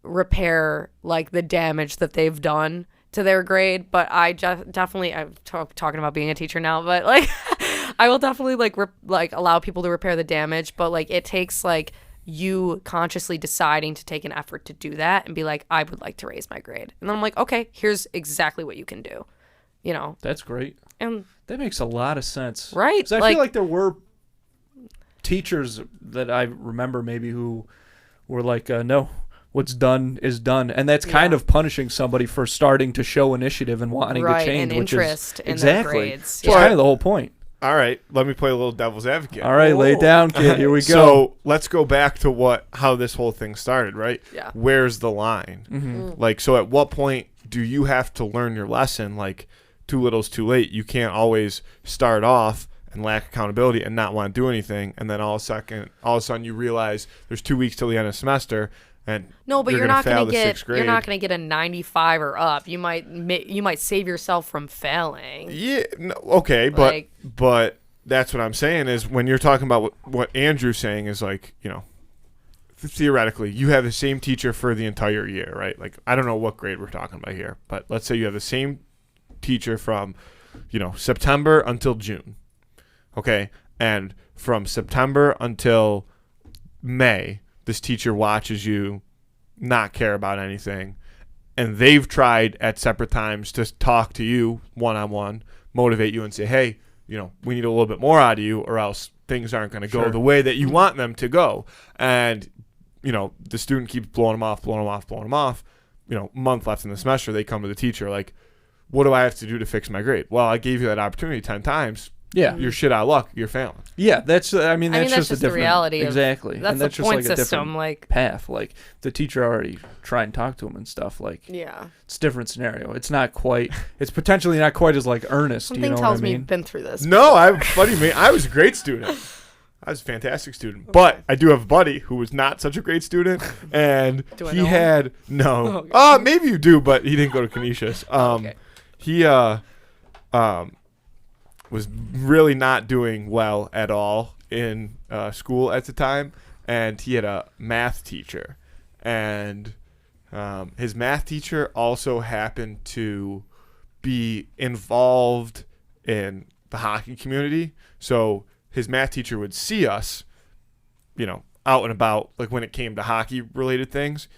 repair like the damage that they've done to their grade, but I definitely I'm talking about being a teacher now, but like I will definitely like allow people to repair the damage, but like it takes like you consciously deciding to take an effort to do that and be like, I would like to raise my grade. And then I'm like, okay, here's exactly what you can do. You know? That's great. And that makes a lot of sense. Right. 'Cause I feel like there were teachers that I remember maybe who were like, no, what's done is done. And that's kind of punishing somebody for starting to show initiative and wanting to change. And interest in their grades. It's kind of the whole point. All right, let me play a little devil's advocate. All right, lay it down, kid. Here we go. So let's go back to how this whole thing started, right? Yeah. Where's the line? Mm-hmm. Like, so at what point do you have to learn your lesson? Like, too little's too late. You can't always start off and lack accountability and not want to do anything, and then all of a sudden you realize there's 2 weeks till the end of the semester. And no, but you're not going to get a 95 or up. You might save yourself from failing. Yeah, no, okay, but that's what I'm saying is when you're talking about what Andrew's saying is like, theoretically, you have the same teacher for the entire year, right? Like, I don't know what grade we're talking about here, but let's say you have the same teacher from, September until June. Okay? And from September until May, this teacher watches you not care about anything. And they've tried at separate times to talk to you one-on-one, motivate you and say, hey, we need a little bit more out of you or else things aren't going to go the way that you want them to go. And, the student keeps blowing them off. Month left in the semester, they come to the teacher like, what do I have to do to fix my grade? Well, I gave you that opportunity 10 times. Yeah. You're shit out of luck. You're failing. Yeah, that's just a different the reality. Exactly. That's the point system. Like path. Like the teacher already tried and talked to him and stuff. Like it's a different scenario. It's not quite. It's potentially not quite as like earnest. Something tells me you've been through this. No, I was a great student. I was a fantastic student, but I do have a buddy who was not such a great student, and he had no. Maybe you do, but he didn't go to Canisius. Okay. He was really not doing well at all in school at the time, and he had a math teacher, and his math teacher also happened to be involved in the hockey community, so his math teacher would see us, out and about, like when it came to hockey related things,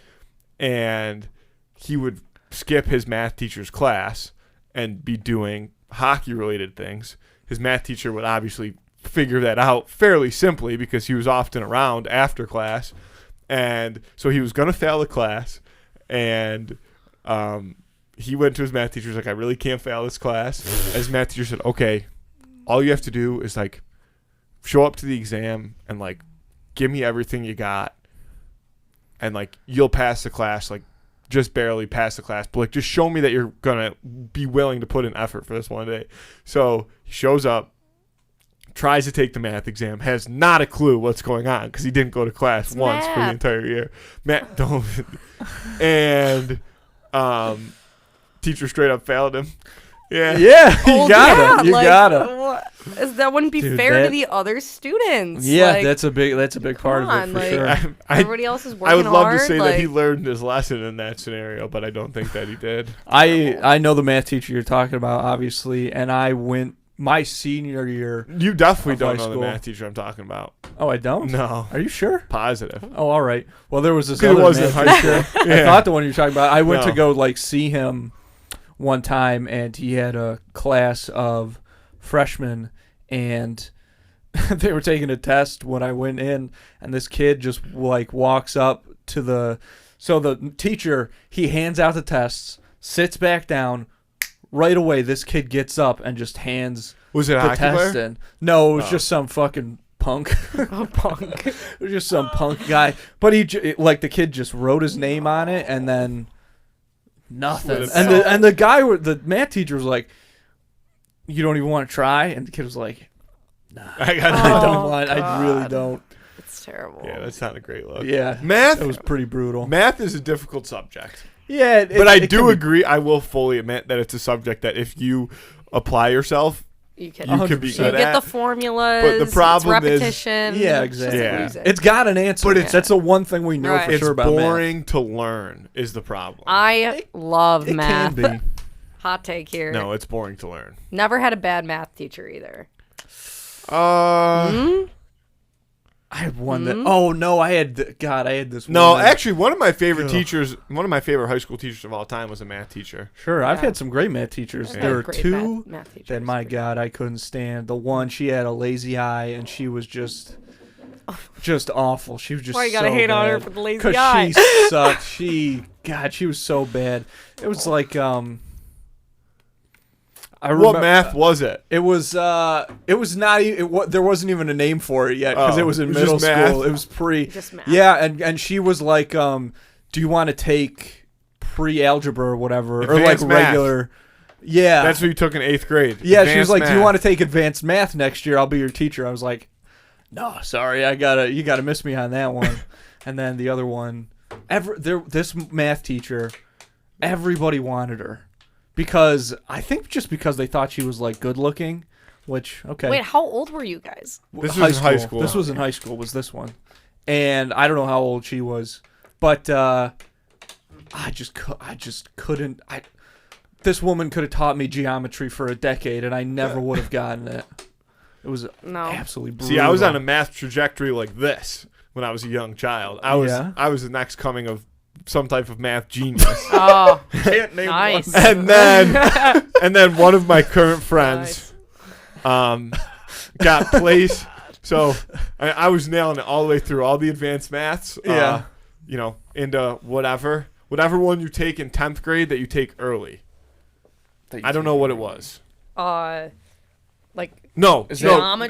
and he would skip his math teacher's class and be doing hockey related things. His math teacher would obviously figure that out fairly simply because he was often around after class, and so he was going to fail the class, and he went to his math teacher, was like, I really can't fail this class. And his math teacher said, okay, all you have to do is like show up to the exam and like give me everything you got, and like you'll pass the class, like just barely pass the class, but like just show me that you're gonna be willing to put in effort for this one day. So he shows up, tries to take the math exam, has not a clue what's going on because he didn't go to class once for the entire year. Matt don't and teacher straight up failed him. Yeah, you gotta. That wouldn't be fair to the other students. Yeah, that's a big part of it for sure. Everybody else is working hard. I would love to say that he learned his lesson in that scenario, but I don't think that he did. I know the math teacher you're talking about, obviously, and I went my senior year. You definitely don't know the math teacher I'm talking about. Oh, I don't? No. Are you sure? Positive. Oh, all right. Well, there was this other math teacher. I thought the one you're talking about. I went to go like see him one time, and he had a class of freshmen, and they were taking a test when I went in, and this kid just like walks up to the teacher, he hands out the tests, sits back down. Right away, this kid gets up and just hands the test in. No, it was just some fucking punk. Punk. It was just some punk guy. But the kid just wrote his name on it, and then nothing. And the guy, the math teacher was like, you don't even want to try? And the kid was like, nah, I don't want. I really don't. It's terrible. Yeah, that's not a great look. Yeah. Math. It was pretty brutal. Math is a difficult subject. Yeah. But I do agree. I will fully admit that it's a subject that if you apply yourself, you can be good at. You get the formulas. But the problem is repetition. Yeah, exactly. Yeah. It's got an answer. But that's the one thing we know for sure about math. It's boring to learn is the problem. I love math. It can be. Hot take here. No, it's boring to learn. Never had a bad math teacher either. I had one that. Oh no, I had this. No, one actually, one of my favorite teachers, one of my favorite high school teachers of all time was a math teacher. Sure, I've had some great math teachers. There were two math teachers that, my God, I couldn't stand. The one, she had a lazy eye, and she was just awful. She was just. Why you gotta hate on her for the lazy eye? Because she sucked. She was so bad. It was like what math was it? It was not. There wasn't even a name for it yet because it was in middle school. Math? It was just math. Yeah, and she was like, do you want to take pre-algebra or whatever, advanced or like regular? Math. Yeah, that's what you took in 8th grade. Yeah, advanced she was like, math. do you want to take advanced math next year? I'll be your teacher. I was like, no, sorry, you gotta miss me on that one. And then the other one, this math teacher, everybody wanted her. Because I think just because they thought she was like good looking, Which, okay. Wait, how old were you guys? This was in high school. This was in high school, was this one. And I don't know how old she was. But I just couldn't. This woman could have taught me geometry for a decade, and I never would have gotten it. It was absolutely brutal. See, I was on a math trajectory like this when I was a young child. I was the next coming of some type of math genius. Oh, can't name nice. One. And then one of my current friends got placed. So I was nailing it all the way through all the advanced maths. Into whatever one you take in 10th grade that you take early. I don't know what it was. Geometry?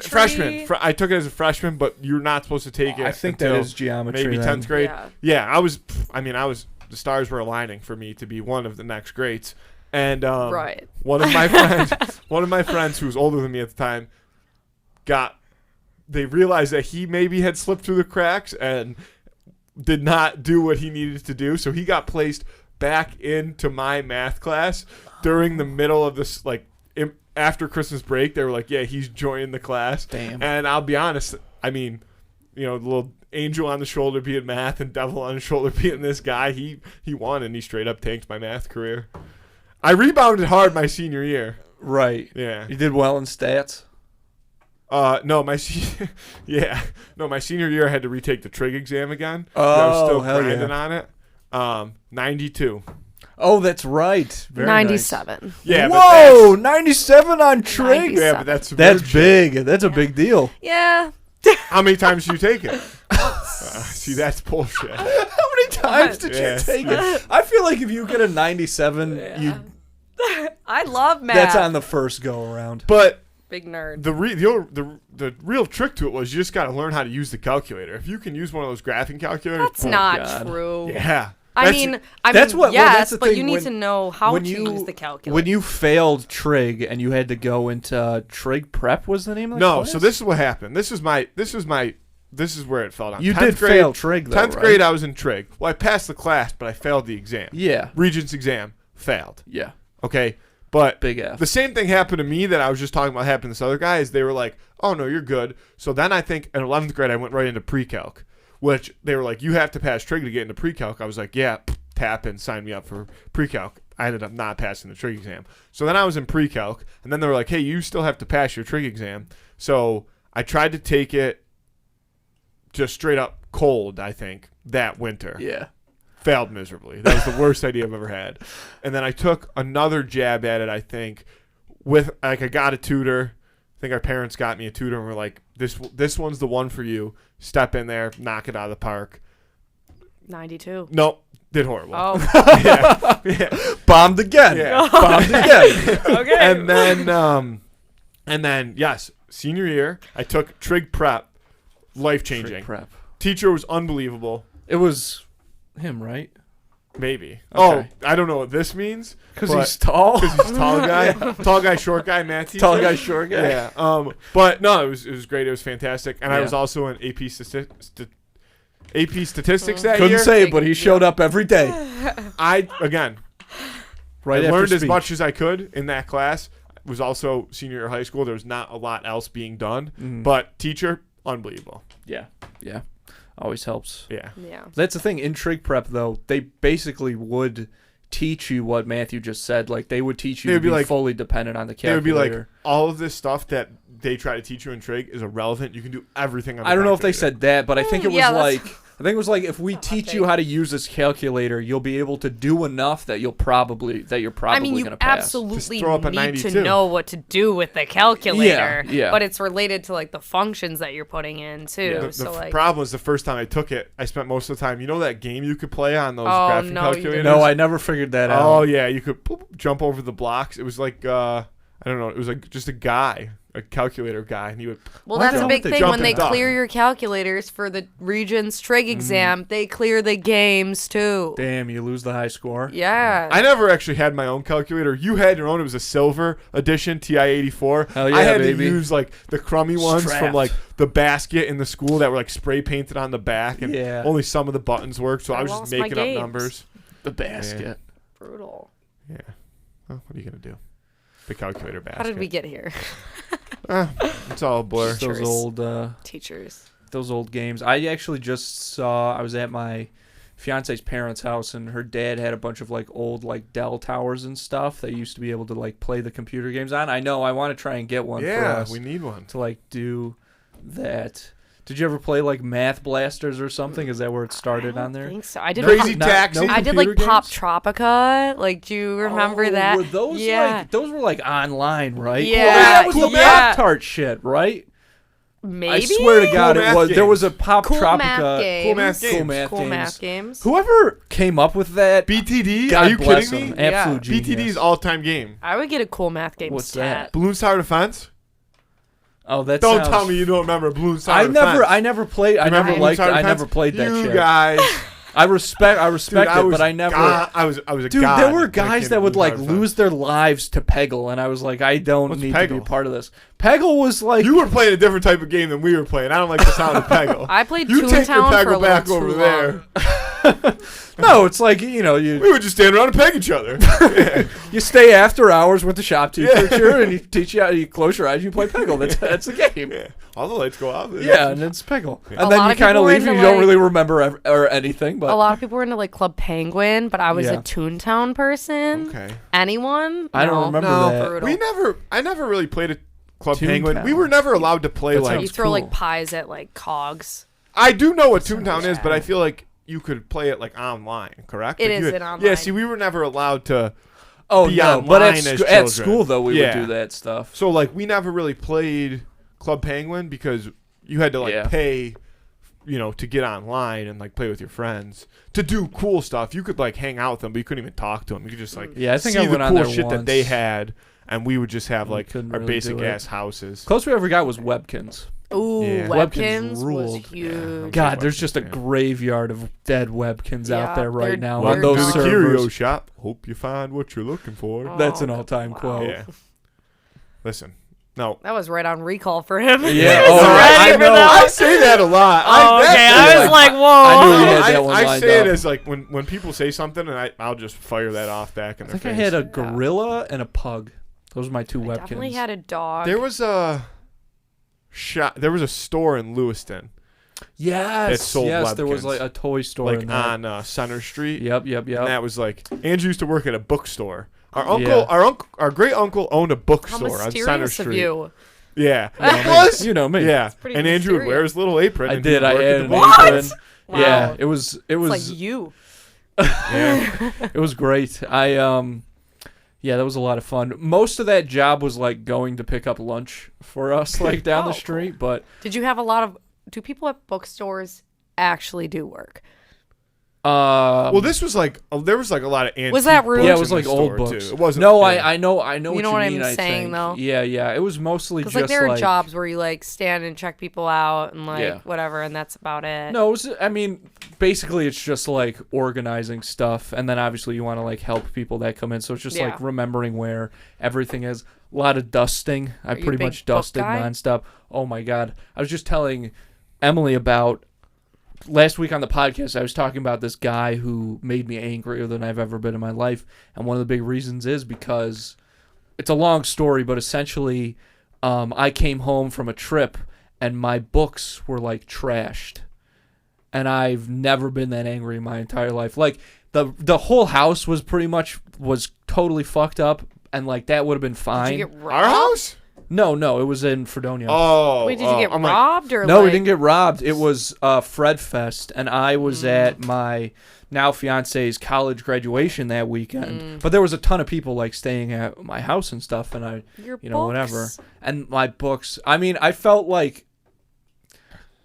Freshman. I took it as a freshman, but you're not supposed to take it. I think that is geometry. Maybe then. 10th grade. Yeah, the stars were aligning for me to be one of the next greats. And one of my friends who was older than me at the time they realized that he maybe had slipped through the cracks and did not do what he needed to do. So he got placed back into my math class during the middle of this, after Christmas break. They were like, yeah, he's joining the class. Damn. And I'll be honest, the little angel on the shoulder being math and devil on the shoulder being this guy, he won, and he straight up tanked my math career. I rebounded hard my senior year. Right. Yeah. You did well in stats? No, my senior year I had to retake the trig exam again. Oh, I was still hell grinding yeah. on it. 92. Oh, that's right. Very 97. Nice. Yeah. Whoa, 97 on trig? 97. Yeah, but that's big. That's a big deal. Yeah. How many times did you take it? See, that's bullshit. How many times did you take it? I feel like if you get a 97, I love math. that's on the first go around. But big nerd. The real trick to it was you just got to learn how to use the calculator. If you can use one of those graphing calculators, That's not true. Yeah. Yes, but you need to know how to use the calculator. When you failed trig and you had to go into trig prep, was the name of the class? So this is what happened. This is where it fell down. You did fail trig, though, 10th grade, I was in trig. Well, I passed the class, but I failed the exam. Yeah. Regents exam, failed. Yeah. Okay, but Big F. The same thing happened to me that I was just talking about happened to this other guy is they were like, oh, no, you're good. So then I think in 11th grade, I went right into pre-calc, which they were like, you have to pass trig to get into pre-calc. I was like, yeah, tap and sign me up for pre-calc. I ended up not passing the trig exam. So then I was in pre-calc, and then they were like, hey, you still have to pass your trig exam. So I tried to take it just straight up cold, I think, that winter. Yeah. Failed miserably. That was the worst idea I've ever had. And then I took another jab at it, I think, I got a tutor. I think our parents got me a tutor and were like, this one's the one for you. Step in there, knock it out of the park. 92. Nope. Did horrible. Oh. Yeah. Bombed again. Yeah. Bombed again. Okay. And then, yes, senior year, I took trig prep. Life-changing. Trig prep. Teacher was unbelievable. It was him, right? Maybe. Okay. Oh, I don't know what this means. Because he's tall? Because he's tall guy. Yeah. Tall guy, short guy, math teacher. Tall guy, short guy. Yeah. But no, it was great. It was fantastic. And I Yeah. was also in AP statistics that Couldn't year. say it, but he showed up every day. I learned as speech. much as I could in that class. It was also senior year of high school. There was not a lot else being done. But teacher, unbelievable. Yeah. Yeah. Always helps. Yeah. Yeah. That's the thing. In trig prep, though, they basically would teach you what Matthew just said. Like, they would teach you to be fully dependent on the calculator. They would be like, all of this stuff that they try to teach you in trig is irrelevant. You can do everything on the I don't know if they calculator. said that, but I think it was like if we Hot teach take. you how to use this calculator, you'll be able to do enough that you're probably you going to pass. absolutely Just throw up a need 92. to know what to do with the calculator. Yeah. But it's related to like the functions that you're putting in too. Yeah. The problem was the first time I took it, I spent most of the time. You know that game you could play on those Oh, graphing no, you calculators? didn't. No, I never figured that out. Oh yeah, you could jump over the blocks. It was like I don't know. It was like just a calculator guy, and he would. Well, Why that's a don't big they thing. jump When they and duck? clear your calculators for the Regents trig exam, they clear the games too. Damn, you lose the high score. Yeah. I never actually had my own calculator. You had your own. It was a silver edition TI-84. Hell yeah, I had baby. to use like the crummy ones from Strapped. like the basket in the school that were like spray painted on the back, and Yeah. only some of the buttons worked. So I was just lost my making up games. numbers. The basket. Brutal. Yeah. Well, what are you gonna do? The calculator basket. How did we get here? It's all a blur. Those old teachers. Those old games. I actually just saw. I was at my fiance's parents' house, and her dad had a bunch of like old like Dell towers and stuff that used to be able to like play the computer games on. I know. I want to try and get one. Yeah, for us we need one to like do that. Did you ever play like Math Blasters or something? Is that where it started on there? I think so. I did Crazy Taxi. I did like Pop Tropica. Like, do you remember that? Were those like those were like online, right? Yeah, that was the Pop-Tart shit, right? Maybe. I swear to God, it was. There was a Pop Cool Tropica. math games. Cool math games. Whoever came up with that, BTD? God Are you bless kidding him. me? Absolute genius. BTD's all-time game. I would get a Cool Math Games. What's that? Balloons Tower Defense? Oh, that Don't sounds... tell me you don't remember Balloons Tower Defense. I never played. I never liked it. I never played that shit. You guys. I respect it, but I never. I was a dude, god. There were guys that would like lose their lives to Peggle, and I was like, I don't need to be a part of this. Peggle was like you were playing a different type of game than we were playing. I don't like the sound of Peggle. I played you take your Toontown for a Peggle back little over too there. No, it's like we would just stand around and peg each other. You stay after hours with the shop teacher, and you teach you how you close your eyes, you play Peggle. That's the game. Yeah. All the lights go off. Yeah, and it's Peggle, Yeah. and then you kind of leave, and you don't really remember or anything. But a lot of people were into like Club Penguin, but I was a Toontown person. Okay. Anyone? I don't remember that. Brutal. I never really played a Club Toontown. Penguin. We were never allowed to play like. You throw like pies at like cogs. I do know what Toontown is, but I feel like you could play it like online, correct? It like is online. Yeah, see, we were never allowed to be no, online but at as school though we would do that stuff. So like we never really played Club Penguin because you had to like pay, to get online and like play with your friends to do cool stuff. You could like hang out with them, but you couldn't even talk to them. You could just like I think see I went the on cool there shit once. that they had, and we would just have like our really basic do it. ass houses. Closest we ever got was Webkins. Ooh, Yeah. Webkins was ruled. huge. God, there's just a graveyard of dead Webkins out there right now they're on those to the servers. curio shop. Hope you find what you're looking for. That's an all-time quote. Yeah. Listen, no. That was right on recall for him. Yeah, I know. I say that a lot. I was like, whoa. I knew he had that one I lined say it up. as like when people say something, and I'll just fire that off back in I their think face. I had a gorilla and a pug. Those are my two Webkins. Definitely had a dog. There was a There was a store in Lewiston. Yes, that sold yes. There was Webkins. like a toy store Like in that. on Center Street. Yep. And that was like Andrew used to work at a bookstore. Our uncle, Yeah. our great uncle owned a How bookstore on mysterious Center of Street. you. Yeah, it was. You know me. Yeah, pretty and Andrew would wear his little apron. I and did. he'd I work had at an the apron. Wow. Yeah, it was. It's like you. Yeah. It was great. Yeah, that was a lot of fun. Most of that job was like going to pick up lunch for us, like down the street. But Did you have a lot of? Do people at bookstores actually do work? Well, this was like there was like a lot of antique. Was that rude? yeah, it books was in like the old store, books. Too. It wasn't. No, yeah. I know what You you know what I'm mean. I saying, think. though? Yeah. It was mostly just Because like there are jobs where you like stand and check people out and like whatever, and that's about it. No, I mean, basically it's just like organizing stuff, and then obviously you want to like help people that come in. So it's just like remembering where everything is. A lot of dusting. I you a pretty big much dusted book guy? nonstop. Oh my God, I was just telling Emily about last week on the podcast. I was talking about this guy who made me angrier than I've ever been in my life, and one of the big reasons is because it's a long story, but essentially, I came home from a trip and my books were like trashed. And I've never been that angry in my entire life. Like the whole house was totally fucked up, and like that would have been fine. Did you get robbed? Our house? No, it was in Fredonia. Oh, Wait, did you get I'm like, robbed or no, like? we didn't get robbed. It was Fred Fest, and I was at my now fiance's college graduation that weekend. But there was a ton of people like staying at my house and stuff, and I, Your whatever. books? And my books. I mean, I felt like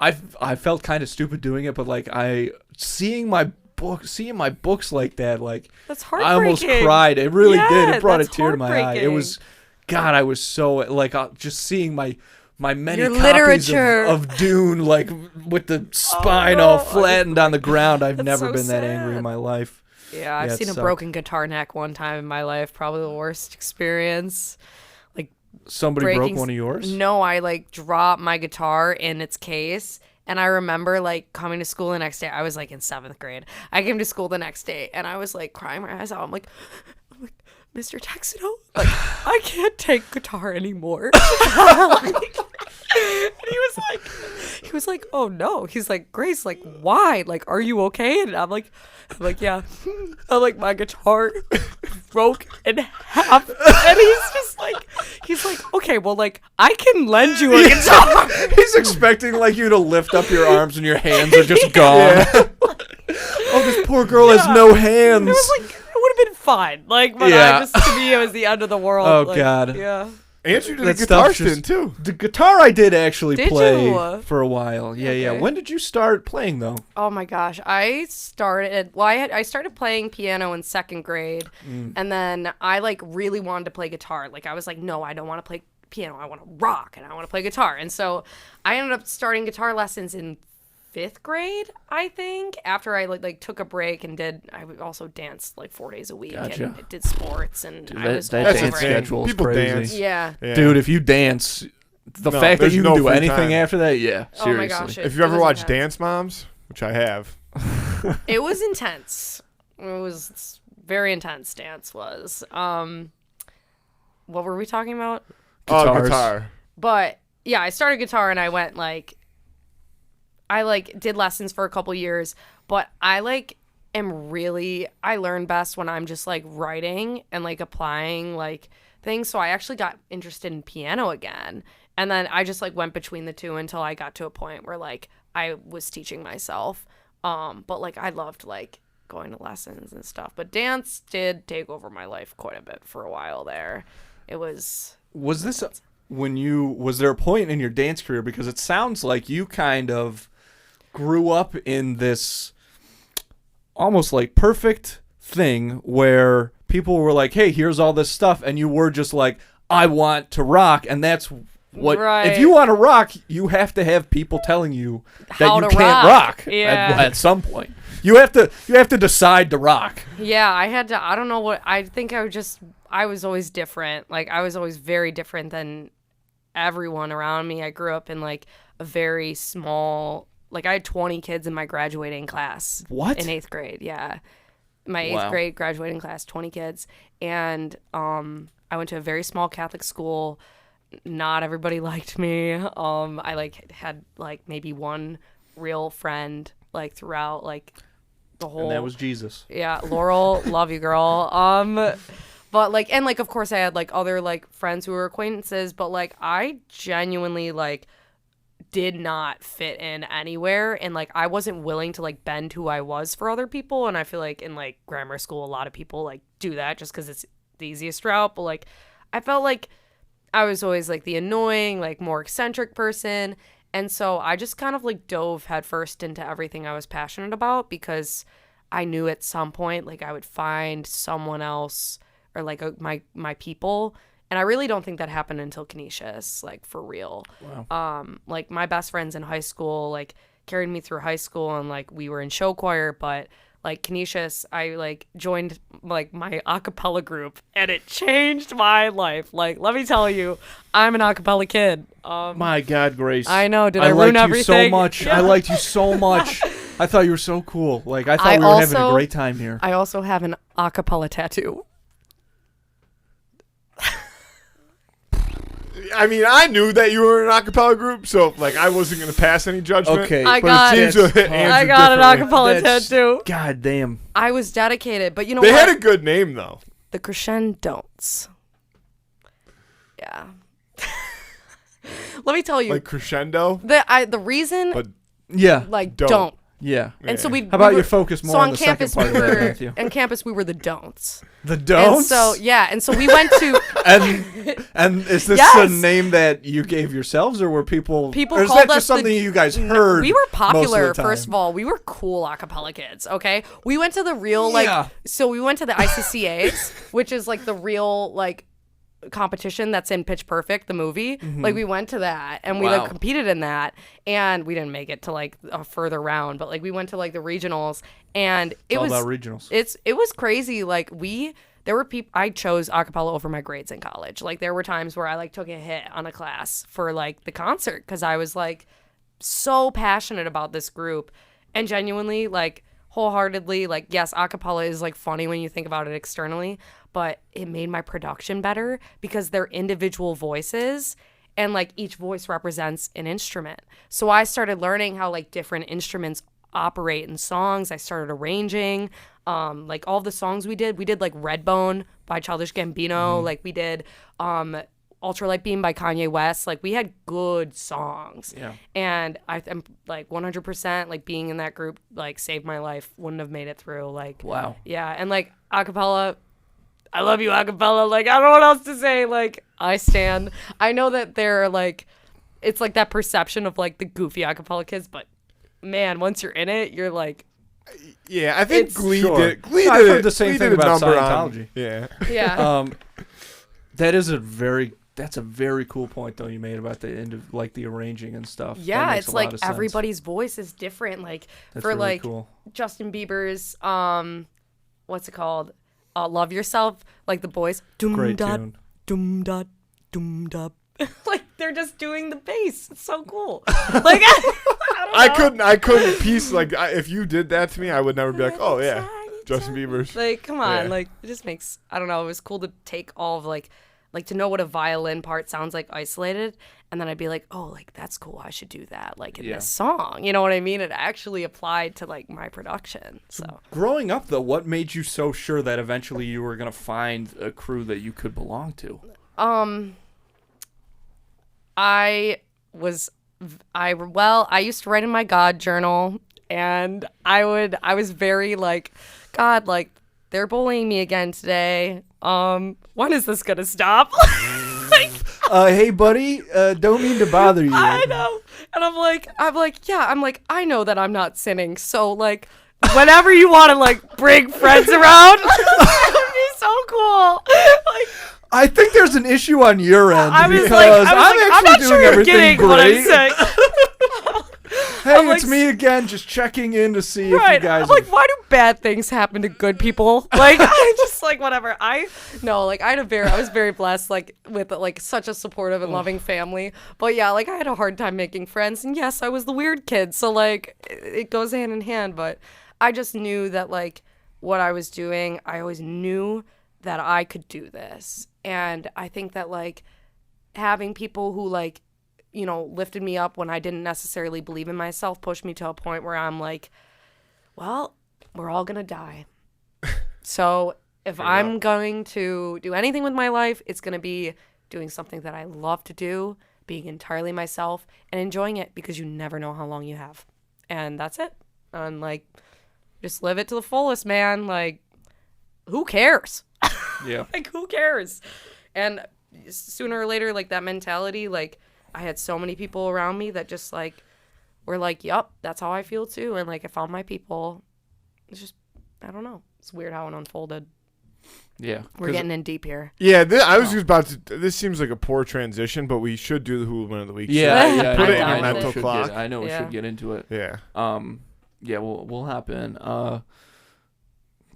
I felt kind of stupid doing it, but like seeing my books like that, like That's I almost heartbreaking. cried. It really did. It brought a that's tear to my eye. It heartbreaking. was, God, I was so like just seeing my many Your copies literature. of Dune, like with the spine all flattened on the ground. I've That's never so been that angry in sad. my life. Yeah, I've Yeah, it seen a sucked. broken guitar neck one time in my life. Probably the worst experience. Somebody Breaking broke one of yours? No, I like dropped my guitar in its case. And I remember like coming to school the next day. I was like in 7th grade. I came to school the next day and I was like crying my eyes out. I'm like, Mr. Texano, like, I can't take guitar anymore. And he was like, oh no. He's like, Grace, like, why? Like, are you okay? And I'm like, yeah. I'm like, my guitar broke in half. And he's like, okay, well, like, I can lend you a guitar. He's expecting like you to lift up your arms and your hands are just gone. Yeah. Oh, this poor girl has no hands. It was like, it would have been fine. Like, but to me, it was the end of the world. Oh, like, God. Yeah. Andrew did a guitar stint too. The guitar I did actually play you? for a while. Yeah, Okay. yeah. When did you start playing though? Oh my gosh, I started playing piano in second grade, and then I like really wanted to play guitar. Like I was like, no, I don't want to play piano. I want to rock and I want to play guitar. And so I ended up starting guitar lessons in 5th grade, I think, after I like took a break and I also danced like 4 days a week and did sports and Dude, I was that all dance over it. schedule is People crazy. dance. Yeah. Dude, if you dance, the fact that there's you no can do free anything time. after that, yeah, seriously. Oh my gosh. If you ever was watched intense. Dance Moms, which I have, It was intense. It was very intense. Dance was. What were we talking about? Guitars. Guitar. But yeah, I started guitar and I went like, I like did lessons for a couple years, but I like I learn best when I'm just like writing and like applying like things. So I actually got interested in piano again. And then I just like went between the two until I got to a point where like I was teaching myself. But like I loved like going to lessons and stuff. But dance did take over my life quite a bit for a while there. It was this was there a point in your dance career, because it sounds like you kind of grew up in this almost like perfect thing where people were like, hey, here's all this stuff, and you were just like, I want to rock, and that's what if you want to rock, you have to have people telling you that How you to can't rock Yeah. at some point. You have to decide to rock. Yeah, I had to. I don't know what. I think I was always different. Like, I was always very different than everyone around me. I grew up in, like, a very small. Like, I had 20 kids in my graduating class. What? In 8th grade, yeah. My 8th grade graduating class, 20 kids. And I went to a very small Catholic school. Not everybody liked me. I, like, had, like, maybe one real friend, like, throughout, like, the whole. And that was Jesus. Yeah, Laurel, love you, girl. But like, and like, of course, I had like other like friends who were acquaintances, but like, I genuinely like did not fit in anywhere, and like, I wasn't willing to like bend who I was for other people. And I feel like in like grammar school, a lot of people like do that just because it's the easiest route. But like, I felt like I was always like the annoying, like more eccentric person. And so I just kind of like dove headfirst into everything I was passionate about, because I knew at some point like I would find someone else or like my people. And I really don't think that happened until Canisius, like for real. Wow. Like my best friends in high school like carried me through high school, and like we were in show choir, but like Canisius, I like joined like my a cappella group, and it changed my life. Like, let me tell you, I'm an a cappella kid. My God, Grace. I know. Did I ruin everything? I liked you so much. Yeah. I liked you so much. I thought you were so cool. Like, I thought we were having a great time here. I also have an a cappella tattoo. I mean, I knew that you were in an acapella group, so like I wasn't gonna pass any judgment. Okay, I but got it seems to hit Andrew I got an differently. acapella tattoo. God damn. I was dedicated, but you know They what? had a good name though. The Crescendon'ts. Yeah. Let me tell you. Like crescendo. The reason But Yeah. like don't. don't. Yeah. And so we How about we you were, focus more so on on the campus second we part of that, were Matthew? on campus we were the don'ts. The And don'ts? so yeah, and so we went to and is this Yes. a name that you gave yourselves, or were people or is called that us just something the- you guys heard? we were most popular, of the first time? of all. We were cool a cappella kids, okay? We went to the real like Yeah. so we went to the ICCAs, which is like the real like competition that's in Pitch Perfect, the movie. Like we went to that and we Wow. like competed in that, and we didn't make it to like a further round, but like we went to like the regionals, and it All was about regionals. it was crazy. Like there were people, I chose a cappella over my grades in college. Like there were times where I like took a hit on a class for like the concert, because I was like so passionate about this group, and genuinely like wholeheartedly like, yes, a cappella is like funny when you think about it externally, but it made my production better because they're individual voices and like each voice represents an instrument. So I started learning how like different instruments operate in songs. I started arranging like all the songs we did like Redbone by Childish Gambino, like we did Ultralight Beam by Kanye West. Like we had good songs. Yeah. And I'm like 100% like being in that group like saved my life. Wouldn't have made it through. Like wow. Yeah, and like acapella, I love you acapella. Like I don't know what else to say. Like I stand. I know that they're like it's like that perception of like the goofy acapella kids, but man, once you're in it, you're like yeah, I think Glee sure. did. Glee I've did heard the same thing about Scientology. yeah. That's a very cool point though you made about the end of like the arranging and stuff. Yeah, it's like everybody's voice is different. Like that's for really like cool. Justin Bieber's what's it called? Love Yourself, like the boys. Great tune. Dum dot dum dot. Like they're just doing the bass. It's so cool. Like I couldn't piece like if you did that to me, I would never be like, oh yeah, Justin Bieber's. Like come on, Yeah. like it just makes I don't know. It was cool to take all of like to know what a violin part sounds like isolated, and then I'd be like, oh, like that's cool. I should do that like in this song. You know what I mean? It actually applied to like my production. So growing up though, what made you so sure that eventually you were gonna find a crew that you could belong to? I used to write in my God journal, and I was very like, God, like they're bullying me again today. When is this gonna stop? Like, hey buddy, don't mean to bother you. I know. And I'm like, I know that I'm not sinning. So like, whenever you want to like bring friends around, that would be so cool. Like, I think there's an issue on your end I was because like, I'm not actually sure doing you're everything getting what I'm great. saying. Hey, I'm it's like, me again, just checking in to see if right. you guys. I'm like, why do bad things happen to good people? Like, I just like whatever. I was very blessed, like with like such a supportive and loving family. But yeah, like I had a hard time making friends, and yes, I was the weird kid. So like, it goes hand in hand. But I just knew that like what I was doing, I always knew that I could do this, and I think that like having people who like, you know, lifted me up when I didn't necessarily believe in myself, pushed me to a point where I'm like, well, we're all going to die. So if I'm going to do anything with my life, it's going to be doing something that I love to do, being entirely myself and enjoying it, because you never know how long you have. And that's it. And like, just live it to the fullest, man. Like, who cares? Yeah. Like, who cares? And sooner or later, like that mentality, like, I had so many people around me that just like were like, yup, that's how I feel too. And like I found my people. It's just, I don't know. It's weird how it unfolded. Yeah. We're getting in deep here. Yeah, I was just about to. This seems like a poor transition, but we should do the Hulu Win of the Week. Yeah. Put it in I your know. mental clock. I know we should get into it. Yeah. Yeah, we'll hop in. Oh,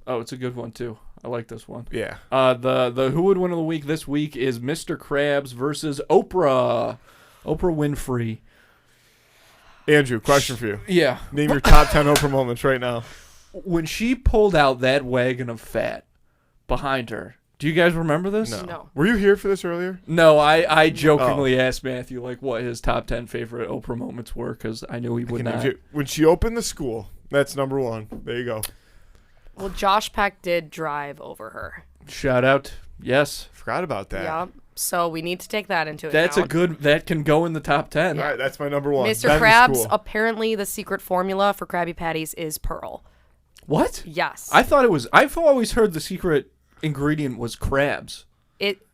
it's a good one too. I like this one. Yeah. The Who Would Win of the Week this week is Mr. Krabs versus Oprah. Oprah Winfrey. Andrew, question for you. Yeah. Name your top 10 Oprah moments right now. When she pulled out that wagon of fat behind her, do you guys remember this? No. Were you here for this earlier? No, I jokingly asked Matthew like what his top 10 favorite Oprah moments were, because I knew he would not. When she opened the school, that's number one. There you go. Well, Josh Peck did drive over her. Shout out. Yes. Forgot about that. Yeah. So we need to take that into That's account. that can go in the top 10. All right, that's my number one. Mr. Krabs, apparently the secret formula for Krabby Patties is Pearl. What? Yes. I've always heard the secret ingredient was crabs. It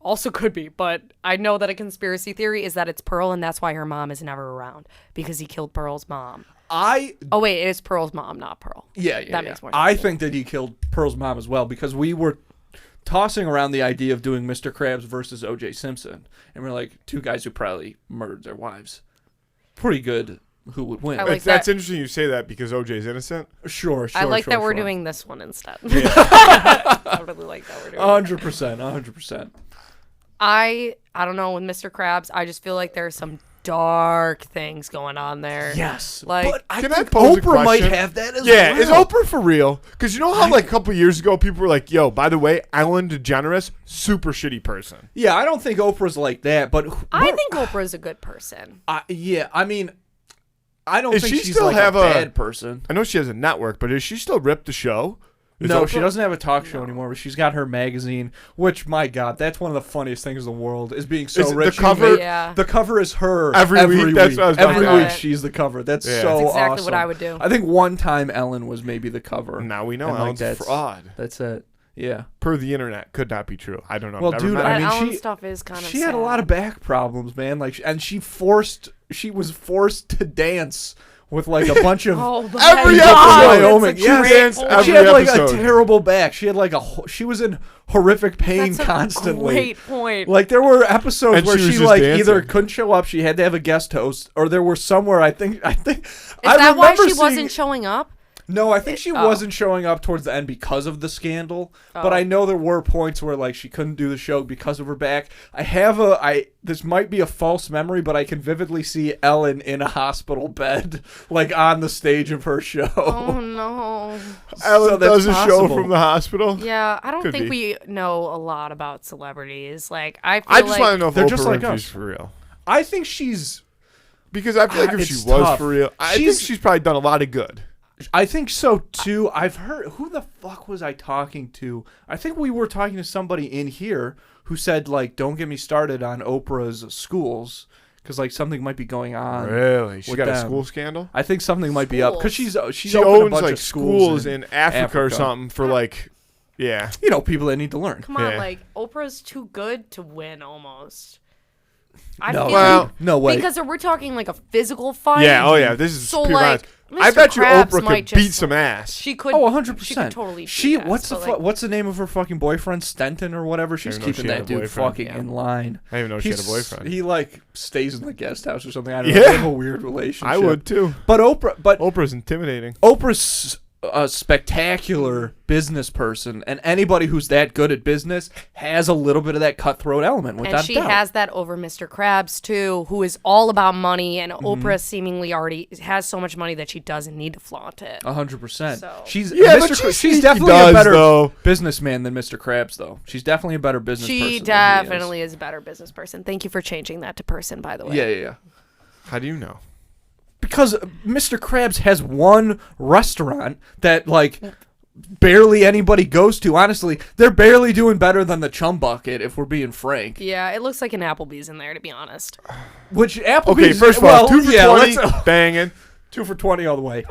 also could be, but I know that a conspiracy theory is that it's Pearl, and that's why her mom is never around, because he killed Pearl's mom. Oh wait, it is Pearl's mom, not Pearl. Yeah. That makes more sense. I think that he killed Pearl's mom as well, because we were tossing around the idea of doing Mr. Krabs versus O.J. Simpson, and we're like, two guys who probably murdered their wives. Pretty good. Who would win? That's interesting you say that, because OJ's innocent. Sure. I like that we're doing this one instead. Yeah. I really like that we're doing 100%. I don't know, with Mr. Krabs, I just feel like there's some dark things going on there. Yes. Like, but I Can I think pose a Oprah might question? have that as well. Yeah, is Oprah for real? Because you know how like a couple years ago people were like, "Yo, by the way, Ellen DeGeneres, super shitty person." Yeah, I don't think Oprah's like that, but I think Oprah's a good person. yeah, I mean, I don't Does think she she's still like have a bad person. I know she has a network, but does she still rip the show? No, she doesn't have a talk show anymore, but she's got her magazine, which, my God, that's one of the funniest things in the world, is being so rich. The cover, the cover is her every week. That's what I was about every to week say. she's the cover. That's so That's exactly awesome. what I would do. I think one time Ellen was maybe the cover. Now we know And, Ellen's that's fraud. That's it. Yeah. Per the internet, could not be true. I don't know. Well, Never dude, met I her. mean, Ellen she stuff is kind of she had a lot of back problems, man. Like, and she was forced to dance with like a bunch of every God, episode. Wyoming. Yes, And she had like a terrible back. She had like she was in horrific pain That's a constantly. Great point. Like there were episodes And where she was she just like dancing. either couldn't show up, she had to have a guest host, or there were somewhere I think Is I that why remember she seeing- wasn't showing up? No, I think she wasn't showing up towards the end because of the scandal. But I know there were points where like she couldn't do the show because of her back. This might be a false memory, but I can vividly see Ellen in a hospital bed, like on the stage of her show. Oh no. Ellen does a show possible. from the hospital. Yeah, I don't Could think be. we know a lot about celebrities. Like I I just like want to know if they're Oprah just like Winfrey's us. for real. I think she's. Because I feel like if she It's was tough. for real, I think she's probably done a lot of good. I think so too. I've heard. Who the fuck was I talking to? I think we were talking to somebody in here who said like, "Don't get me started on Oprah's schools." Because like something might be going on. Really? She with got a them. school scandal? I think something might be up because she She opened a owns bunch like of schools in Africa or something for like, yeah. You know, people that need to learn. Come on, Yeah. like Oprah's too good to win almost. I No, feel well, like, no way. because we're talking like a physical fight. Yeah, oh yeah, this is So, pure like, violence. I Mr. bet you Krabs Oprah might could beat just- some ass. She could. Oh, 100%. She could totally. She beat what's us, the but, like, what's the name of her fucking boyfriend? Stenton or whatever. She's didn't know keeping she had that a dude boyfriend. fucking Yeah. in line. I didn't even know she had a boyfriend. He like stays in the guest house or something. I don't know. Yeah. They have a weird relationship. I would too. But Oprah's intimidating. Oprah's a spectacular business person, and anybody who's that good at business has a little bit of that cutthroat element. Without And she doubt. has that over Mr. Krabs too, who is all about money, and Mm-hmm. Oprah seemingly already has so much money that she doesn't need to flaunt it. 100%. So- She's Yeah, Mr. but She's she's definitely does, a better though. businessman than Mr. Krabs, though. She's definitely a better business person. She than he definitely is a better business person. Thank you for changing that to person, by the way. Yeah. How do you know? Because Mr. Krabs has one restaurant that like barely anybody goes to. Honestly, they're barely doing better than the Chum Bucket, if we're being frank. Yeah, it looks like an Applebee's in there, to be honest. Which Applebee's. Okay, first of all, 2 for 20, let's- banging. 2 for 20 all the way.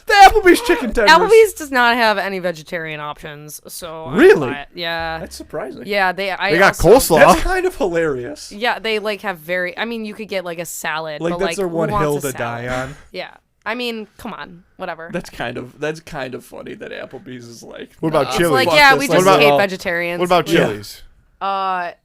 The Applebee's chicken tenders. Applebee's does not have any vegetarian options, so I Really? buy it. Yeah, That's surprising. yeah. They got also- coleslaw. That's kind of hilarious. Yeah, they like have very. I mean, you could get like a salad, Like but that's like their who one wants hill a to salad? die on. Yeah, I mean, come on, whatever. That's kind of funny that Applebee's is like. What about It's Chili's? like, Fuck yeah, this, we like, just what hate about- vegetarians. What about Yeah. Chili's?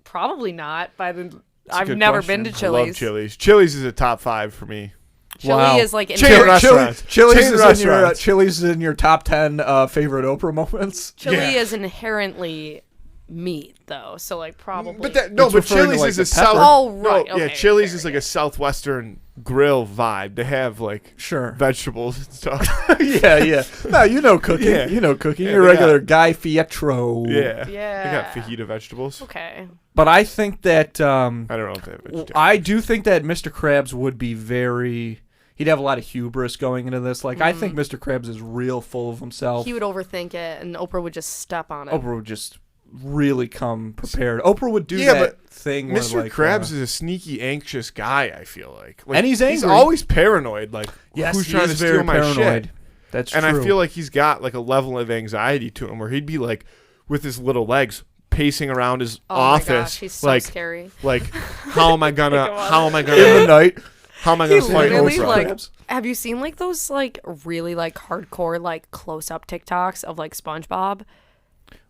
Probably not. a I've good never question. been to I love Chili's. Chili's. Chili's is a top 5 for me. Chili Wow. is like Chain inherent- restaurants. Chili's Chain is restaurants. Chili's is in your top 10 favorite Oprah moments. Chili Yeah. is inherently meat, though. So like probably. But that, no, It's but referring to, Chili's like, is the a south. pepper. Oh, right, No, yeah, okay, Chili's fair, is like yeah. a southwestern grill vibe. They have like Sure. vegetables and stuff. yeah. No, you know cooking. Yeah. You know cooking. Yeah, You're a they regular got- Guy Fietro. yeah. Yeah. They got fajita vegetables. Okay. But I think that I don't know if they have vegetarian. I do think that Mr. Krabs would be very. He'd have a lot of hubris going into this. Like I think Mr. Krabs is real full of himself. He would overthink it, and Oprah would just step on it. Oprah would just really come prepared. Oprah would do Yeah, that but thing where Mr. like Krabs is a sneaky, anxious guy. I feel like, And he's He's angry. always paranoid. Like, yes, who's he trying is to very steal my paranoid. shit? That's And true. I feel like he's got like a level of anxiety to him where he'd be like with his little legs pacing around his Oh office, my gosh, he's so like, scary. like, how am I gonna in the fight night. Literally, Oprah? like, have you seen like those like really like hardcore like close up TikToks of like SpongeBob?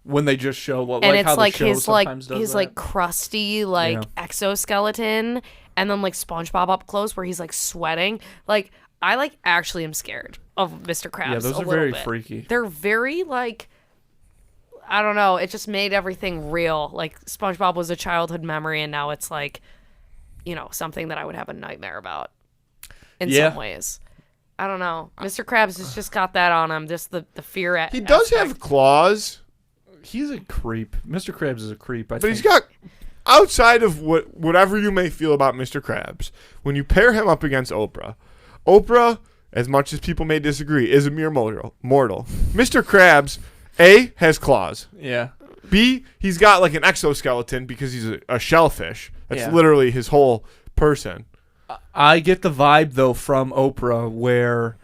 When they just show what, And like it's how like the show his like sometimes does his that. like crusty like Yeah. exoskeleton, and then like SpongeBob up close where he's like sweating. Like I like actually am scared of Mr. Krabs. Yeah, those a are little very bit. freaky. They're very like, I don't know. It just made everything real. Like SpongeBob was a childhood memory, and now it's like, something that I would have a nightmare about in some ways. I don't know. Mr. Krabs has just got that on him, just the fear at He does have claws. He's a creep. Mr. Krabs is a creep, but he's got, outside of whatever you may feel about Mr. Krabs, when you pair him up against Oprah, as much as people may disagree, is a mere mortal. Mr. Krabs, A, has claws. Yeah. B, he's got like an exoskeleton because he's a shellfish. That's literally his whole person. I get the vibe, though, from Oprah where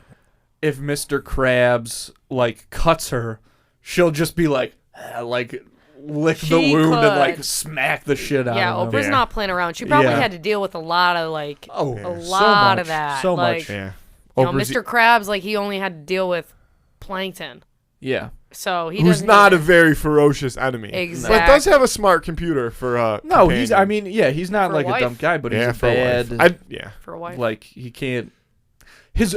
if Mr. Krabs, like, cuts her, she'll just be like lick the wound and, like, smack the shit out of him. Oprah's not playing around. She probably had to deal with a lot of, like, a lot of that. So like, much. Yeah. Mr. Krabs, like, he only had to deal with plankton. Yeah. So who's not a very ferocious enemy. Exactly. But does have a smart computer for no, companion. he's not for like a a dumb guy, but he's a for bad a wife. For a wife. Like he can't his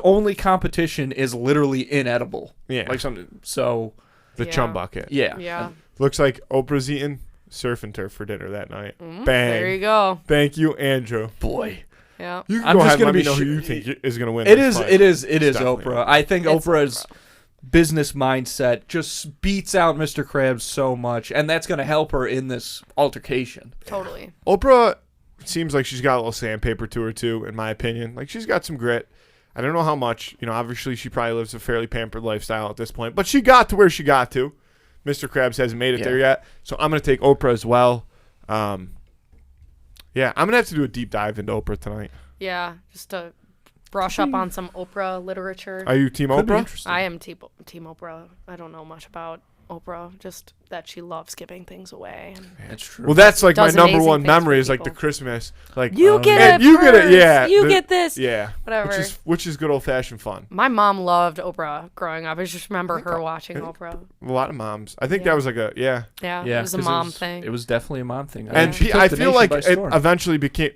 only competition is literally inedible. Yeah. Like something the chum bucket. Yeah. Yeah. Looks like Oprah's eating surf and turf for dinner that night. Bang. There you go. Thank you, Andrew. Boy. Yeah. You can go ahead and let me know who you think is going to win. It is Oprah. Oprah. I think Oprah's business mindset just beats out Mr. Krabs so much, and that's going to help her in this altercation. Totally. Oprah seems like she's got a little sandpaper to her too, in my opinion. Like she's got some grit. I don't know how much. Obviously she probably lives a fairly pampered lifestyle at this point, but she got to where she got to. Mr. Krabs hasn't made it there yet, so I'm going to take Oprah as well. I'm going to have to do a deep dive into Oprah tonight. Yeah, just to brush up on some Oprah literature. Are you Team Oprah? I am Team Oprah. I don't know much about Oprah, just that she loves giving things away. That's true. Well, that's like my number one things memory for is like the people. Christmas. Like You get it. you get it. Yeah. You get this. Yeah. Whatever. Which is good old fashioned fun. My mom loved Oprah growing up. I just remember her watching Oprah. A lot of moms. I think that was like Yeah, it was a 'cause mom thing. It was definitely a mom thing. And I feel like it eventually became.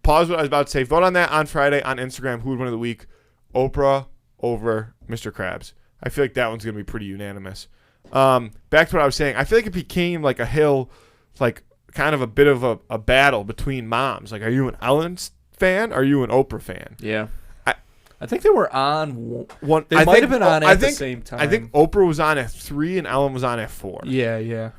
Pause what I was about to say. Vote on that on Friday on Instagram. Who would win of the week? Oprah over Mr. Krabs. I feel like that one's going to be pretty unanimous. Back to what I was saying. I feel like it became like a hill, like kind of a bit of a battle between moms. Like, are you an Ellen fan? Or are you an Oprah fan? Yeah. I think they were on one. They might have been on at the same time. I think Oprah was on at 3 and Ellen was on at 4. Yeah.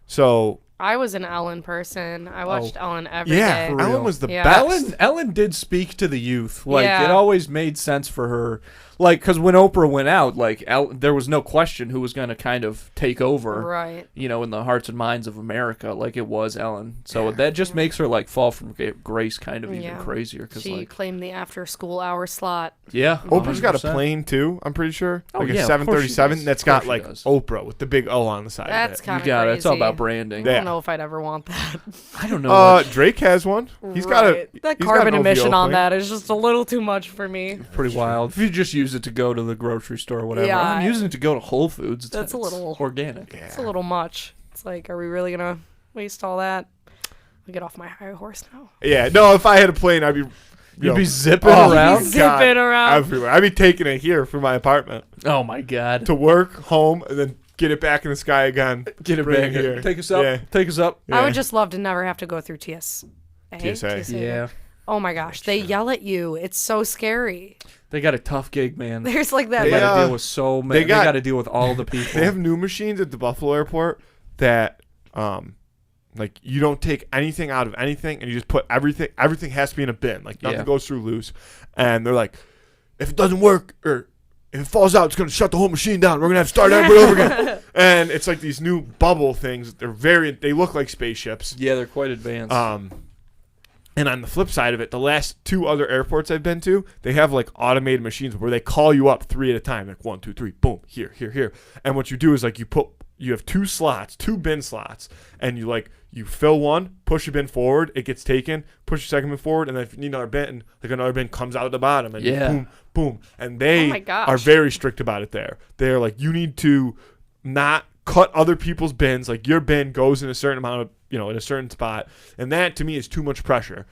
So I was an Ellen person. I watched Ellen every day. Yeah, Ellen was the Yeah. best. Ellen did speak to the youth. Like it always made sense for her. Like, because when Oprah went out, like there was no question who was going to kind of take over. Right. In the hearts and minds of America, like it was Ellen. So that just makes her like fall from grace, kind of even crazier. Cause she claimed the after-school hour slot. Yeah. Oprah's 100%. got a plane too. I'm pretty sure. Oh, like yeah, a 737 that's got like does. Oprah with the big O on the side. That's of it. kind of You got crazy. it. It's all about branding. I don't know if I'd ever want that. I don't know. Drake has one. He's got That he's got carbon an emission OVO on plane. that is just a little too much for me. Pretty wild. If you just use it to go to the grocery store or whatever. Yeah, I'm using it to go to Whole Foods. That's a little organic. It's a little much. It's like, are we really gonna waste all that? I'll get off my high horse now. Yeah, no. If I had a plane, I'd be. You'd be zipping around. Zipping around everywhere. I'd be taking it here from my apartment Oh my god. to work, home, and then get it back in the sky again. Get it Bring back here. Take us up. Yeah. Take us up. I would just love to never have to go through TSA. TSA. Yeah. Oh my gosh, they yell at you. It's so scary. They got a tough gig, man. There's like that. They like, got to deal with so many. They got- got to deal with all the people. They have new machines at the Buffalo airport that, like you don't take anything out of anything, and you just put everything. Everything has to be in a bin. Like nothing goes through loose. And they're like, if it doesn't work or if it falls out, it's gonna shut the whole machine down. We're gonna have to start everybody over again. And it's like these new bubble things. They look like spaceships. Yeah, they're quite advanced. And on the flip side of it, the last 2 other airports I've been to, they have like automated machines where they call you up 3 at a time, like 1, 2, 3, boom, here. And what you do is like you have 2 slots, 2 bin slots, and you fill one, push a bin forward, it gets taken, push a second bin forward, and then if you need another bin, like another bin comes out at the bottom, and boom, boom. And they are very strict about it there. They're like, you need to not cut other people's bins. Like your bin goes in a certain amount of, in a certain spot. And that to me is too much pressure.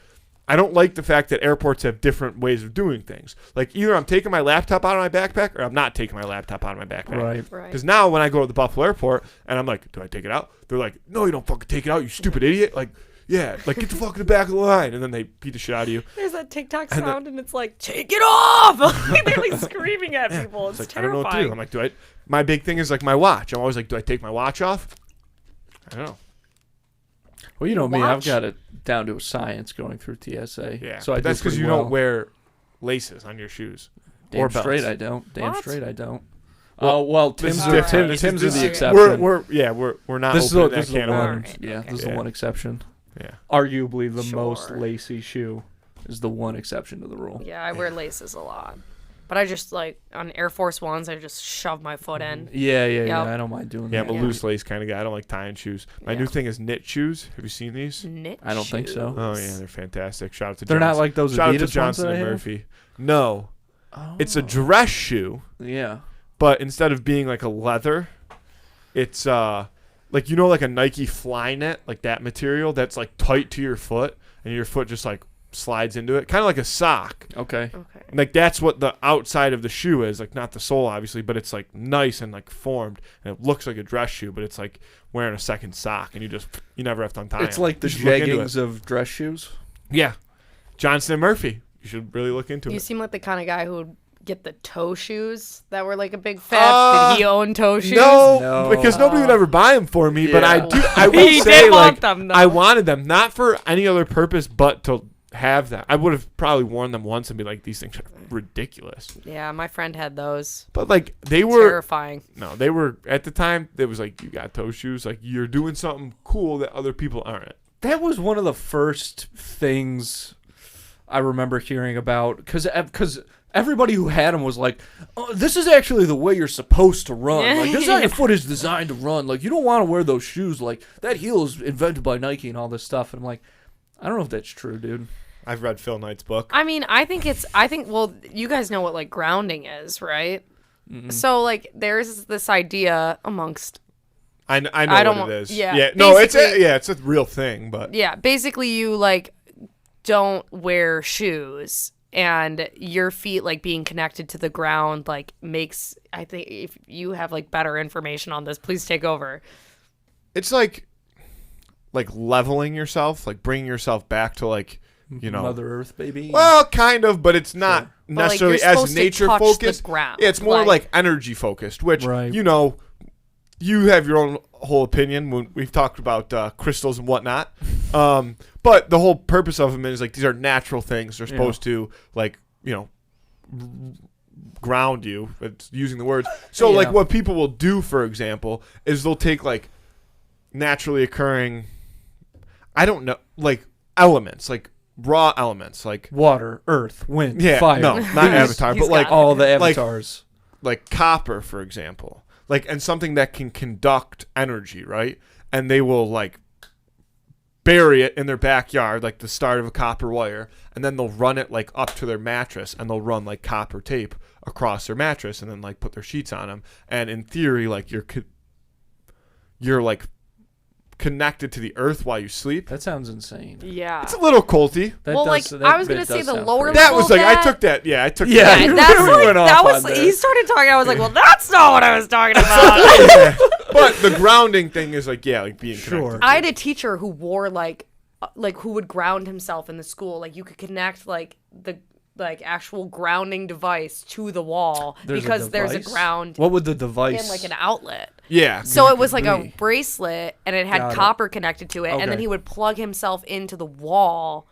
I don't like the fact that airports have different ways of doing things. Like either I'm taking my laptop out of my backpack or I'm not taking my laptop out of my backpack. Right. Because now when I go to the Buffalo airport and I'm like, do I take it out? They're like, no, you don't fucking take it out, you stupid idiot. Like, yeah, like get the fuck in the back of the line, and then they beat the shit out of you. There's that TikTok sound, and it's like, take it off! They're like screaming at people. It's like, terrifying. I don't know what to do. I'm like, my big thing is like my watch. I'm always like, do I take my watch off? I don't know. Well, you know me, I've got it down to a science going through TSA. Yeah, so that's because you don't wear laces on your shoes. Damn straight I don't. Damn straight I don't. Well, Tim's are the exception. We're not opening that can of worms. Yeah, this is the one exception. Yeah. Arguably the most lacy shoe is the one exception to the rule. Yeah, I wear laces a lot. But I just, like, on Air Force Ones, I just shove my foot in. Yeah. I don't mind doing that. Yeah, I'm a loose lace kind of guy. I don't like tying shoes. My new thing is knit shoes. Have you seen these? Knit I don't think so. Oh, yeah, they're fantastic. Shout out to They're not like those Shout Adidas out to Johnson ones and that I Murphy. No. Oh. It's a dress shoe. Yeah. But instead of being like a leather, it's like, you know, like a Nike Flyknit, like that material that's like tight to your foot, and your foot just like slides into it, kind of like a sock. Okay. Like that's what the outside of the shoe is, like not the sole obviously, but it's like nice and like formed, and it looks like a dress shoe, but it's like wearing a second sock, and you never have to untie It's them. like the jeggings of dress shoes. Yeah, Johnson and Murphy. You should really look into it. You seem like the kind of guy who would get the toe shoes that were like a big fad. Did he own toe shoes? No, because nobody would ever buy them for me. But I do. I will He say, did like, want them, though. I wanted them not for any other purpose but to have them. I would have probably worn them once and be like, these things are ridiculous. Yeah, my friend had those. But like they were terrifying. No, they were at the time. It was like, you got toe shoes, like you're doing something cool that other people aren't. That was one of the first things I remember hearing about, because everybody who had them was like, oh, this is actually the way you're supposed to run. Like, this is how your foot is designed to run. Like, you don't want to wear those shoes. Like, that heel is invented by Nike and all this stuff. And I'm like, I don't know if that's true, dude. I've read Phil Knight's book. I mean, well, you guys know what, like, grounding is, right? Mm-hmm. So, like, there's this idea amongst... I know what it is. Yeah. No, it's a real thing, but... Yeah, basically you, like, don't wear shoes, and your feet, like, being connected to the ground, like, makes... I think if you have, like, better information on this, please take over. It's like leveling yourself, like bringing yourself back to, like, you know, Mother Earth, baby. Well, kind of, but it's not necessarily as nature focused. Yeah, it's more like energy focused, which you know, you have your own whole opinion when we've talked about crystals and whatnot. But the whole purpose of them is like these are natural things. They're supposed to, like, you know, ground you. It's using the words. So like what people will do, for example, is they'll take like naturally occurring, I don't know, like elements, like raw elements, like water, earth, wind, fire. No, not Avatar, but like all the avatars. Like copper, for example. Like, and something that can conduct energy, right? And they will like bury it in their backyard, like the start of a copper wire, and then they'll run it like up to their mattress, and they'll run like copper tape across their mattress, and then like put their sheets on them. And in theory, like you're like connected to the earth while you sleep. That sounds insane. Yeah, it's a little culty. I was gonna say the lower that level was like I took that. Yeah, I took yeah, that. That's like, that was he started talking. I was like, well, that's not what I was talking about. But the grounding thing is like, yeah, like being connected. I had a teacher who wore like who would ground himself in the school. Like you could connect like the actual grounding device to the wall because there's a ground. What would the device? In like an outlet. Yeah. So it was like a bracelet, and it had copper connected to it, Okay. and then he would plug himself into the wall,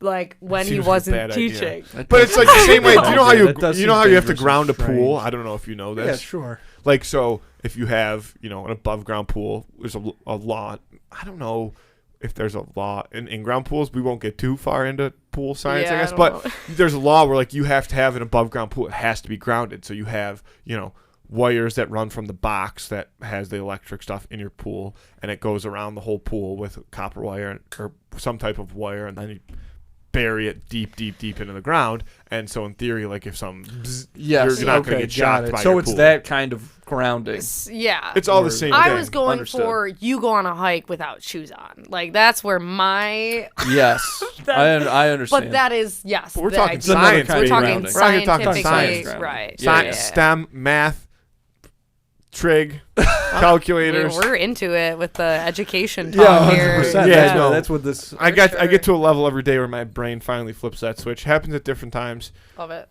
like when he wasn't teaching. But it's like the same way. Do you know how you have to dangerous ground a and pool? strange. I don't know if you know this. Yeah, sure. Like, so if you have, you know, an above ground pool, there's a law. I don't know if there's a law in in-ground pools. We won't get too far into pool science, I guess. But there's a law where like you have to have an above ground pool. It has to be grounded. So you have, you know, wires that run from the box that has the electric stuff in your pool, and it goes around the whole pool with copper wire or some type of wire, and then you bury it deep into the ground. And so in theory, like if you're not going to get shocked by so your it's pool. that kind of grounding. Yeah, it's all the same thing. I was going for you go on a hike without shoes on. Like that's where my yes, I understand. But that is But we're talking science. We're talking scientific, right? Science, STEM, math, trig, calculators. We're into it with the education talk here. 100%. Yeah, No, that's what this. I get to a level every day where my brain finally flips that switch. Happens at different times. Love it.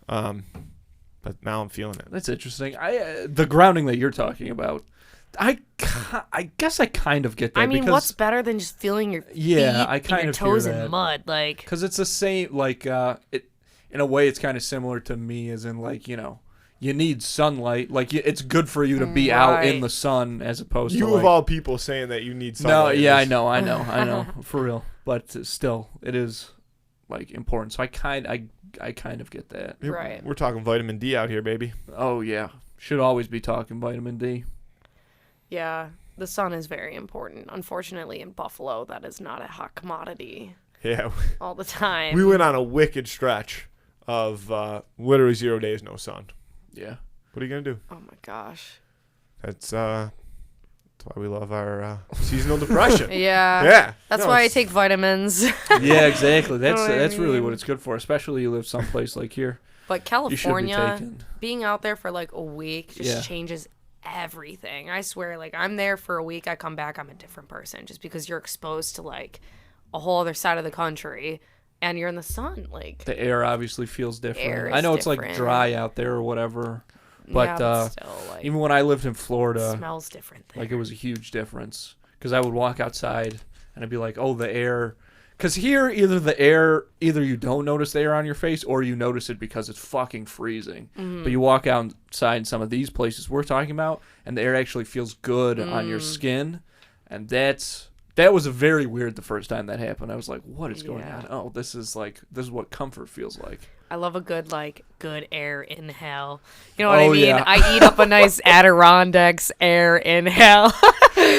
But now I'm feeling it. That's interesting. The grounding that you're talking about, I guess I kind of get that. I mean, because, what's better than just feeling your feet I kind and your of toes hear in that. mud? Like, because it's the same. Like, in a way, it's kind of similar to me, as in like you need sunlight. Like it's good for you to be out in the sun as opposed to you of all people saying that you need sunlight. No, yeah, I know, for real. But still, it is like important. So I kind of get that. right. We're talking vitamin D out here, baby. Oh yeah, should always be talking vitamin D. Yeah, the sun is very important. Unfortunately, in Buffalo, that is not a hot commodity. Yeah. All the time. We went on a wicked stretch of literally 0 days no sun. Yeah. What are you gonna do? Oh my gosh. That's why we love our seasonal depression. Yeah. Yeah. That's why I take vitamins. Yeah, exactly. That's what I that's really mean? what it's good for, especially you live someplace like here. But You should be California, taking. being out there for like a week just Yeah. changes everything. I swear, like I'm there for a week, I come back, I'm a different person just because you're exposed to like a whole other side of the country and you're in the sun. Like The air obviously feels different. Air I is know it's like different. dry out there or whatever, but, yeah, but still, like, even when I lived in it Florida, smells different there. like it was a huge difference because I would walk outside and I'd be like, oh, the air. Because here, either you don't notice the air on your face or you notice it because it's fucking freezing. Mm-hmm. But you walk outside in some of these places we're talking about, and the air actually feels good on your skin. And that was very weird the first time that happened. I was like, what is going on? Oh, this is what comfort feels like. I love a good air inhale. You know what I Oh, mean? yeah. I eat up a nice Adirondacks air inhale.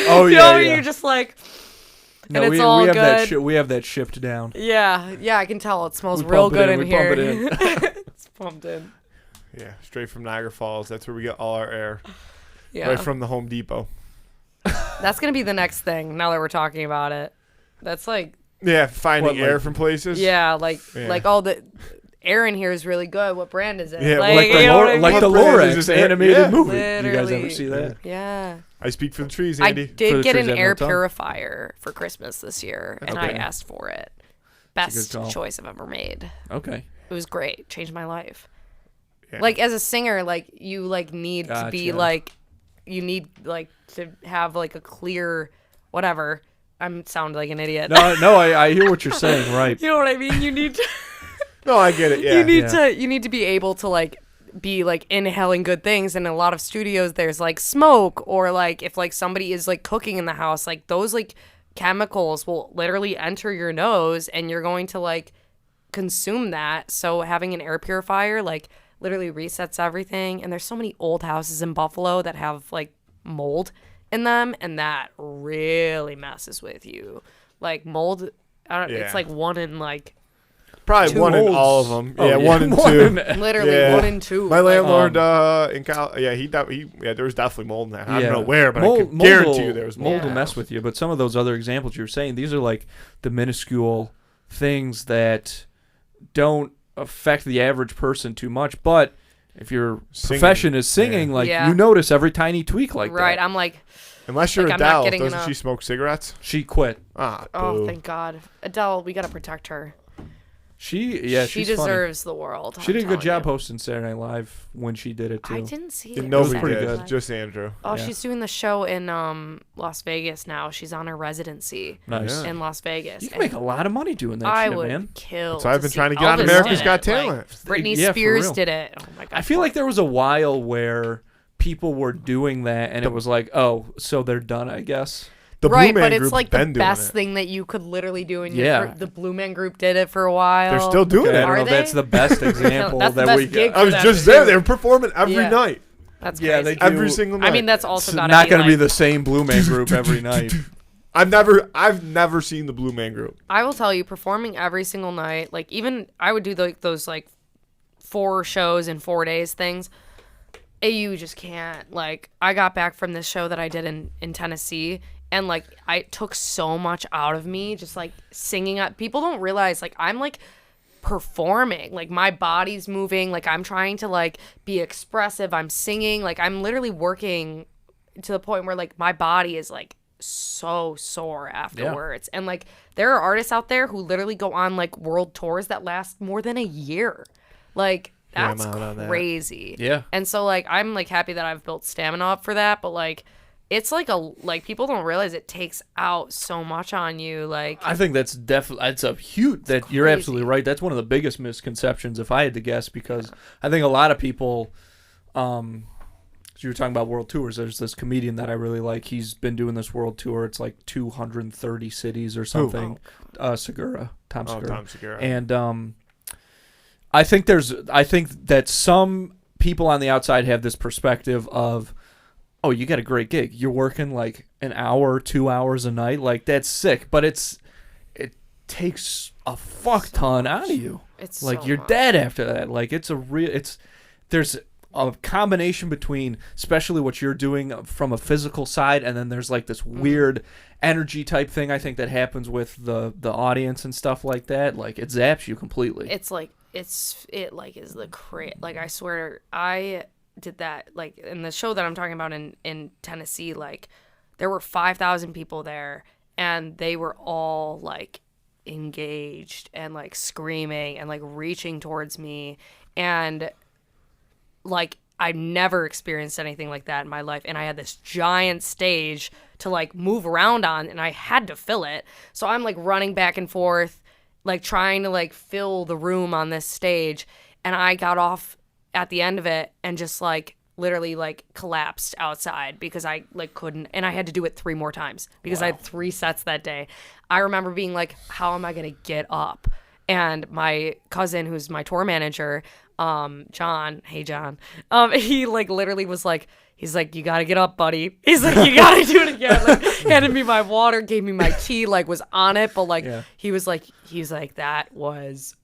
Oh, you yeah, know, yeah. You're just like, No, and we it's all have good. that we have that shipped down. Yeah, I can tell it smells We real pump it good in, in we pump here. it It's pumped in. Yeah, straight from Niagara Falls. That's where we get all our air. Yeah, Right from the Home Depot. that's gonna be the next thing. Now that we're talking about it, that's like, Yeah, finding What, air like- from places. yeah, like Yeah. the air in here is really good. What brand is it? Yeah, like, like you know what I Like mean? the What brand is Lorax this air? animated Yeah. movie. Did you guys ever Literally. see that? Yeah. I speak for the trees, I Andy. For did the get trees an that air don't tell. purifier for Christmas this year, and I Okay. asked for it. That's a Best good call. choice I've ever made. Okay. It was great. Changed my life. Yeah. Like as a singer, like you like need to be Gotcha. like, you need like to have like a clear, whatever. I'm sound like an idiot. No, I hear what you're saying. Right. You know what I mean? You need to. No, I get it. Yeah. You need to be able to like be like inhaling good things. And in a lot of studios there's like smoke, or like if like somebody is like cooking in the house, like those like chemicals will literally enter your nose and you're going to like consume that. So having an air purifier like literally resets everything. And there's so many old houses in Buffalo that have like mold in them, and that really messes with you. Like mold, it's like one in like Probably Two one in molds. all of them. Oh, yeah, yeah. one and One two. in- literally Yeah. 1 and 2. My like, landlord in Cal, he there was definitely mold in that. I don't know where, but I Mold- can guarantee will- you there was mold. Mold will in mess that. with you, but some of those other examples you were saying, these are like the minuscule things that don't affect the average person too much. But if your Singing. profession is singing, like Yeah. you notice every tiny tweak like right. that. I'm like, Unless you're Like, I'm not Adele, getting doesn't enough. she smoke cigarettes? She quit. Ah, oh, boo. thank God. Adele, we got to protect her. She she she's funny. deserves the world. She did a I'm good telling job you. hosting Saturday Night Live when she did it too. I didn't see Yeah, it. nobody pretty did. good. Just Andrew. Oh, Yeah. she's doing the show in Las Vegas now. She's on her residency Nice. Yeah. in Las Vegas. You can make a lot of money doing that I shit, would man. kill. So I've to been see trying to get on Elvis America's did Got it. Like, Talent. Britney Yeah, for Spears real. did it. Oh my God. I feel like there was a while where people were doing that, and it was like, oh, so they're done, I guess. The right, Blue Man but it's Group's like the been doing best it. thing that you could literally do in your Yeah. group. The Blue Man Group did it for a while. They're still doing Okay, I it. don't Are know if that's they? the best example That's the that best we gig got. I was for just them, there. too. They were performing every Yeah. night. That's Yeah, crazy. they Every do- single night. I mean, that's also got to not be going to like, be the same Blue Man Group every night. I've never seen the Blue Man Group. I will tell you, performing every single night, like even I would do like those like 4 shows in 4 days things. You just can't. Like I got back from this show that I did in Tennessee, and like I took so much out of me just like singing. People don't realize like I'm like performing, like my body's moving, like I'm trying to like be expressive. I'm singing, like I'm literally working to the point where like my body is like so sore afterwards. And like there are artists out there who literally go on like world tours that last more than a year. Like that's crazy. Yeah. And so like I'm like happy that I've built stamina up for that, but like it's like people don't realize it takes out so much on you. Like I think that's definitely, it's a huge, that you're absolutely right. That's one of the biggest misconceptions if I had to guess, because I think a lot of people, you were talking about world tours. There's this comedian that I really like. He's been doing this world tour. It's like 230 cities or something. Segura, Tom Segura. Tom Segura. And I think that some people on the outside have this perspective of, oh, you got a great gig. You're working like an hour, 2 hours a night. Like that's sick, but it takes a fuck ton out of you. It's like so you're much. dead after that. Like there's a combination between especially what you're doing from a physical side, and then there's like this weird energy type thing I think that happens with the audience and stuff like that. Like it zaps you completely. It's like is the like I swear I did that like in the show that I'm talking about in Tennessee. Like there were 5,000 people there, and they were all like engaged and like screaming and like reaching towards me, and like I never experienced anything like that in my life. And I had this giant stage to like move around on, and I had to fill it. So I'm like running back and forth, like trying to like fill the room on this stage. And I got off at the end of it and just like literally like collapsed outside because I like couldn't, and I had to do it 3 more times because I had 3 sets that day. I remember being like, how am I going to get up? And my cousin, who's my tour manager, John, hey John, he like literally was like, he's like, you gotta get up, buddy. He's like, you gotta do it again. Like handed me my water, gave me my tea, like was on it, but like he was like, that was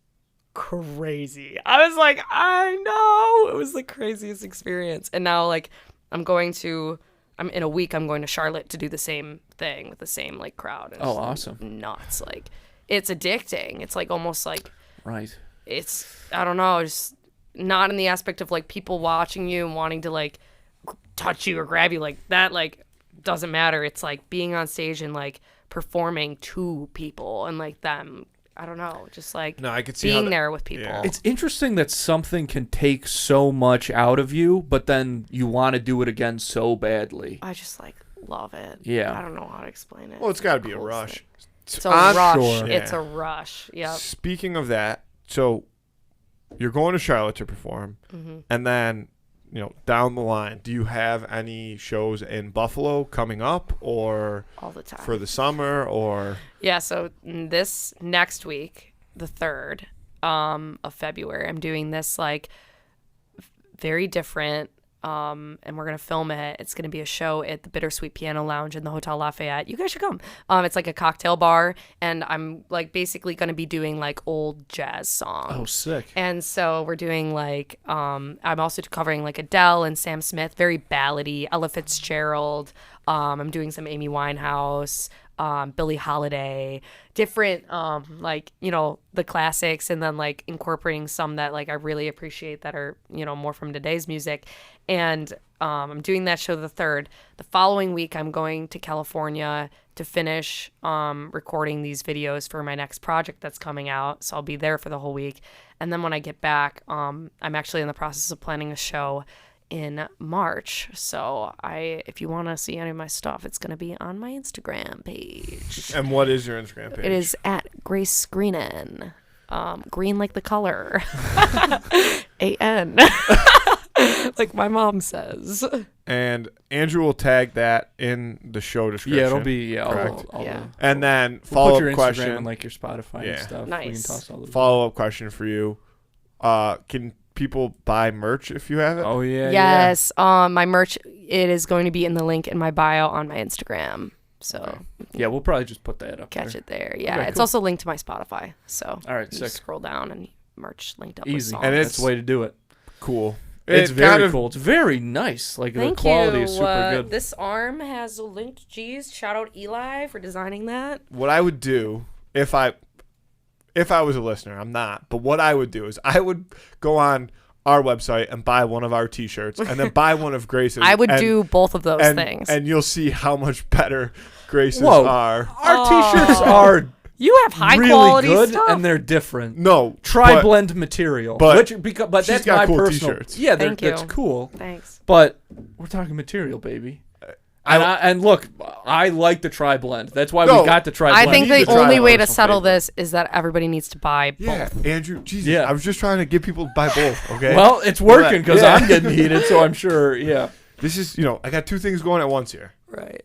crazy. I was like, I know, it was the craziest experience. And now like in a week I'm going to Charlotte to do the same thing with the same like crowd. And oh, awesome. Nuts. Like it's addicting. It's like almost like right. It's, I don't know, just not in the aspect of like people watching you and wanting to like touch you or grab you, like that like doesn't matter. It's like being on stage and like performing to people and like them, I don't know, just like I could see being there with people. Yeah. It's interesting that something can take so much out of you, but then you want to do it again so badly. I just like love it. Yeah. I don't know how to explain it. Well, it's got to be a rush. It's a rush. Sure. It's Yeah. a rush. Yep. Speaking of that, so you're going to Charlotte to perform, and then, you know, down the line, do you have any shows in Buffalo coming up, or All the time. for the summer, or? Yeah, so this next week, the 3rd of February, I'm doing this like very different, and we're going to film it. It's going to be a show at the Bittersweet Piano Lounge in the Hotel Lafayette. You guys should come. It's like a cocktail bar, and I'm like basically going to be doing like old jazz songs. Oh, sick. And so we're doing like, I'm also covering like Adele and Sam Smith, very ballady, Ella Fitzgerald. I'm doing some Amy Winehouse, Billie Holiday, different, like, you know, the classics, and then like incorporating some that like I really appreciate that are, you know, more from today's music. And I'm doing that show the 3rd. The following week, I'm going to California to finish recording these videos for my next project that's coming out. So I'll be there for the whole week. And then when I get back, I'm actually in the process of planning a show in March. So if you want to see any of my stuff, it's going to be on my Instagram page. And what is your Instagram page? It is at Grace Greenan. Green like the color. A-N. Like my mom says. And Andrew will tag that in the show description. Yeah, it'll be correct. Yeah. And then We'll put follow your up Instagram question. and like your Spotify and stuff. Nice. We can toss all the Follow up question for you. Can people buy merch if you have it? Oh yeah. Yes. My merch, it is going to be in the link in my bio on my Instagram. So Yeah, we'll probably just put that up. catch there. it there. Yeah. Okay, it's cool. also linked to my Spotify. So All right, you sick. scroll down and merch linked up with Easy. songs. And That's the way to do it. Cool. It's It very kind of- cool. It's very nice. Like Thank the quality you. is super good. This arm has linked G's. Shout out Eli for designing that. What I would do if I was a listener, I'm not, but what I would do is I would go on our website and buy one of our T-shirts, and then buy one of Grace's. I would do both of those things, and you'll see how much better Grace's are. Our T-shirts are. You have high really quality good, stuff, and they're different. No, tri-blend material, but that's got my cool personal. T-shirts. Yeah, Thank that's you. cool. Thanks. But we're talking material, baby. And look, I like the tri-blend. That's why we got the tri-blend. I think the only way to settle this is that everybody needs to buy both. Yeah, Andrew, Jesus, I was just trying to get people to buy both, okay? Well, it's working because I'm getting heated, so I'm sure, This is, I got two things going at once here. Right.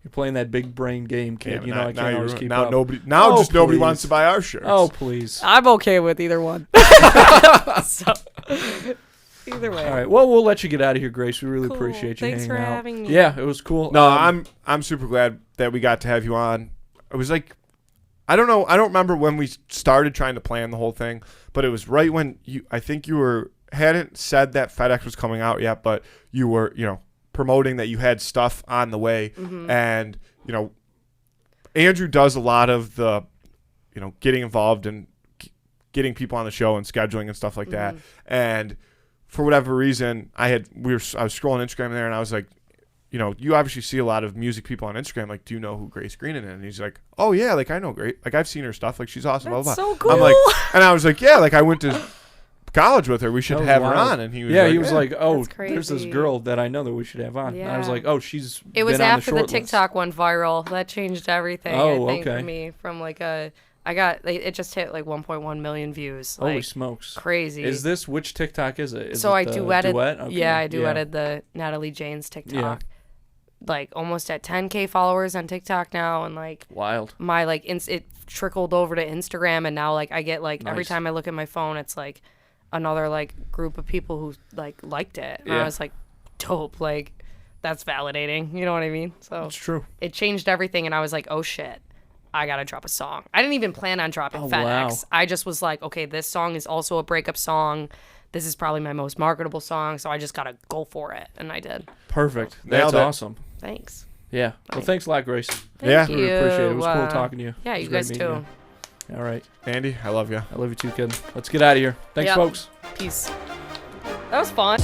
You're playing that big brain game, kid. I can't always keep up. Nobody wants to buy our shirts. Oh, please. I'm okay with either one. So, either way. All right. Well, we'll let you get out of here, Grace. We really appreciate you hanging out. Thanks for having me. Yeah, it was cool. No, I'm super glad that we got to have you on. It was like, I don't know. I don't remember when we started trying to plan the whole thing, but it was right when I think you hadn't said that FedEx was coming out yet, but you were, promoting that you had stuff on the way. Mm-hmm. And, Andrew does a lot of the, getting involved and getting people on the show and scheduling and stuff like that. And for whatever reason, I was scrolling Instagram there and I was like, you obviously see a lot of music people on Instagram. Like, do you know who Grace Greenan is? And he's like, oh yeah, like I know Grace. Like I've seen her stuff. Like she's awesome. That's blah, blah, blah. so cool. I'm like, and I was like, yeah, like I went to college with her. We should have her on. And he was like, oh, there's this girl that I know that we should have on. Yeah. And I was like, oh, it was after the TikTok TikTok went viral. That changed everything. Oh, I think, okay. for me, from it just hit like 1.1 million views. Holy smokes. Crazy. Which TikTok is it? So I duetted. Duet? Okay. Yeah, I duetted the Natalie Jane's TikTok. Yeah. Like almost at 10K followers on TikTok now, and like wild. My it trickled over to Instagram, and now like I get like every time I look at my phone, it's like another like group of people who liked it. And I was like, dope. Like that's validating. You know what I mean? So it's true. It changed everything, and I was like, oh shit, I gotta drop a song. I didn't even plan on dropping FedEx. Wow. I just was like, okay, this song is also a breakup song. This is probably my most marketable song, so I just gotta go for it, and I did. Perfect. That's awesome. Thanks. Yeah. Well, thanks a lot, Grace. Thank you. Really appreciate it. It was cool talking to you. Yeah, you guys too. All right. Andy, I love you. I love you too, kid. Let's get out of here. Thanks, folks. Peace. That was fun.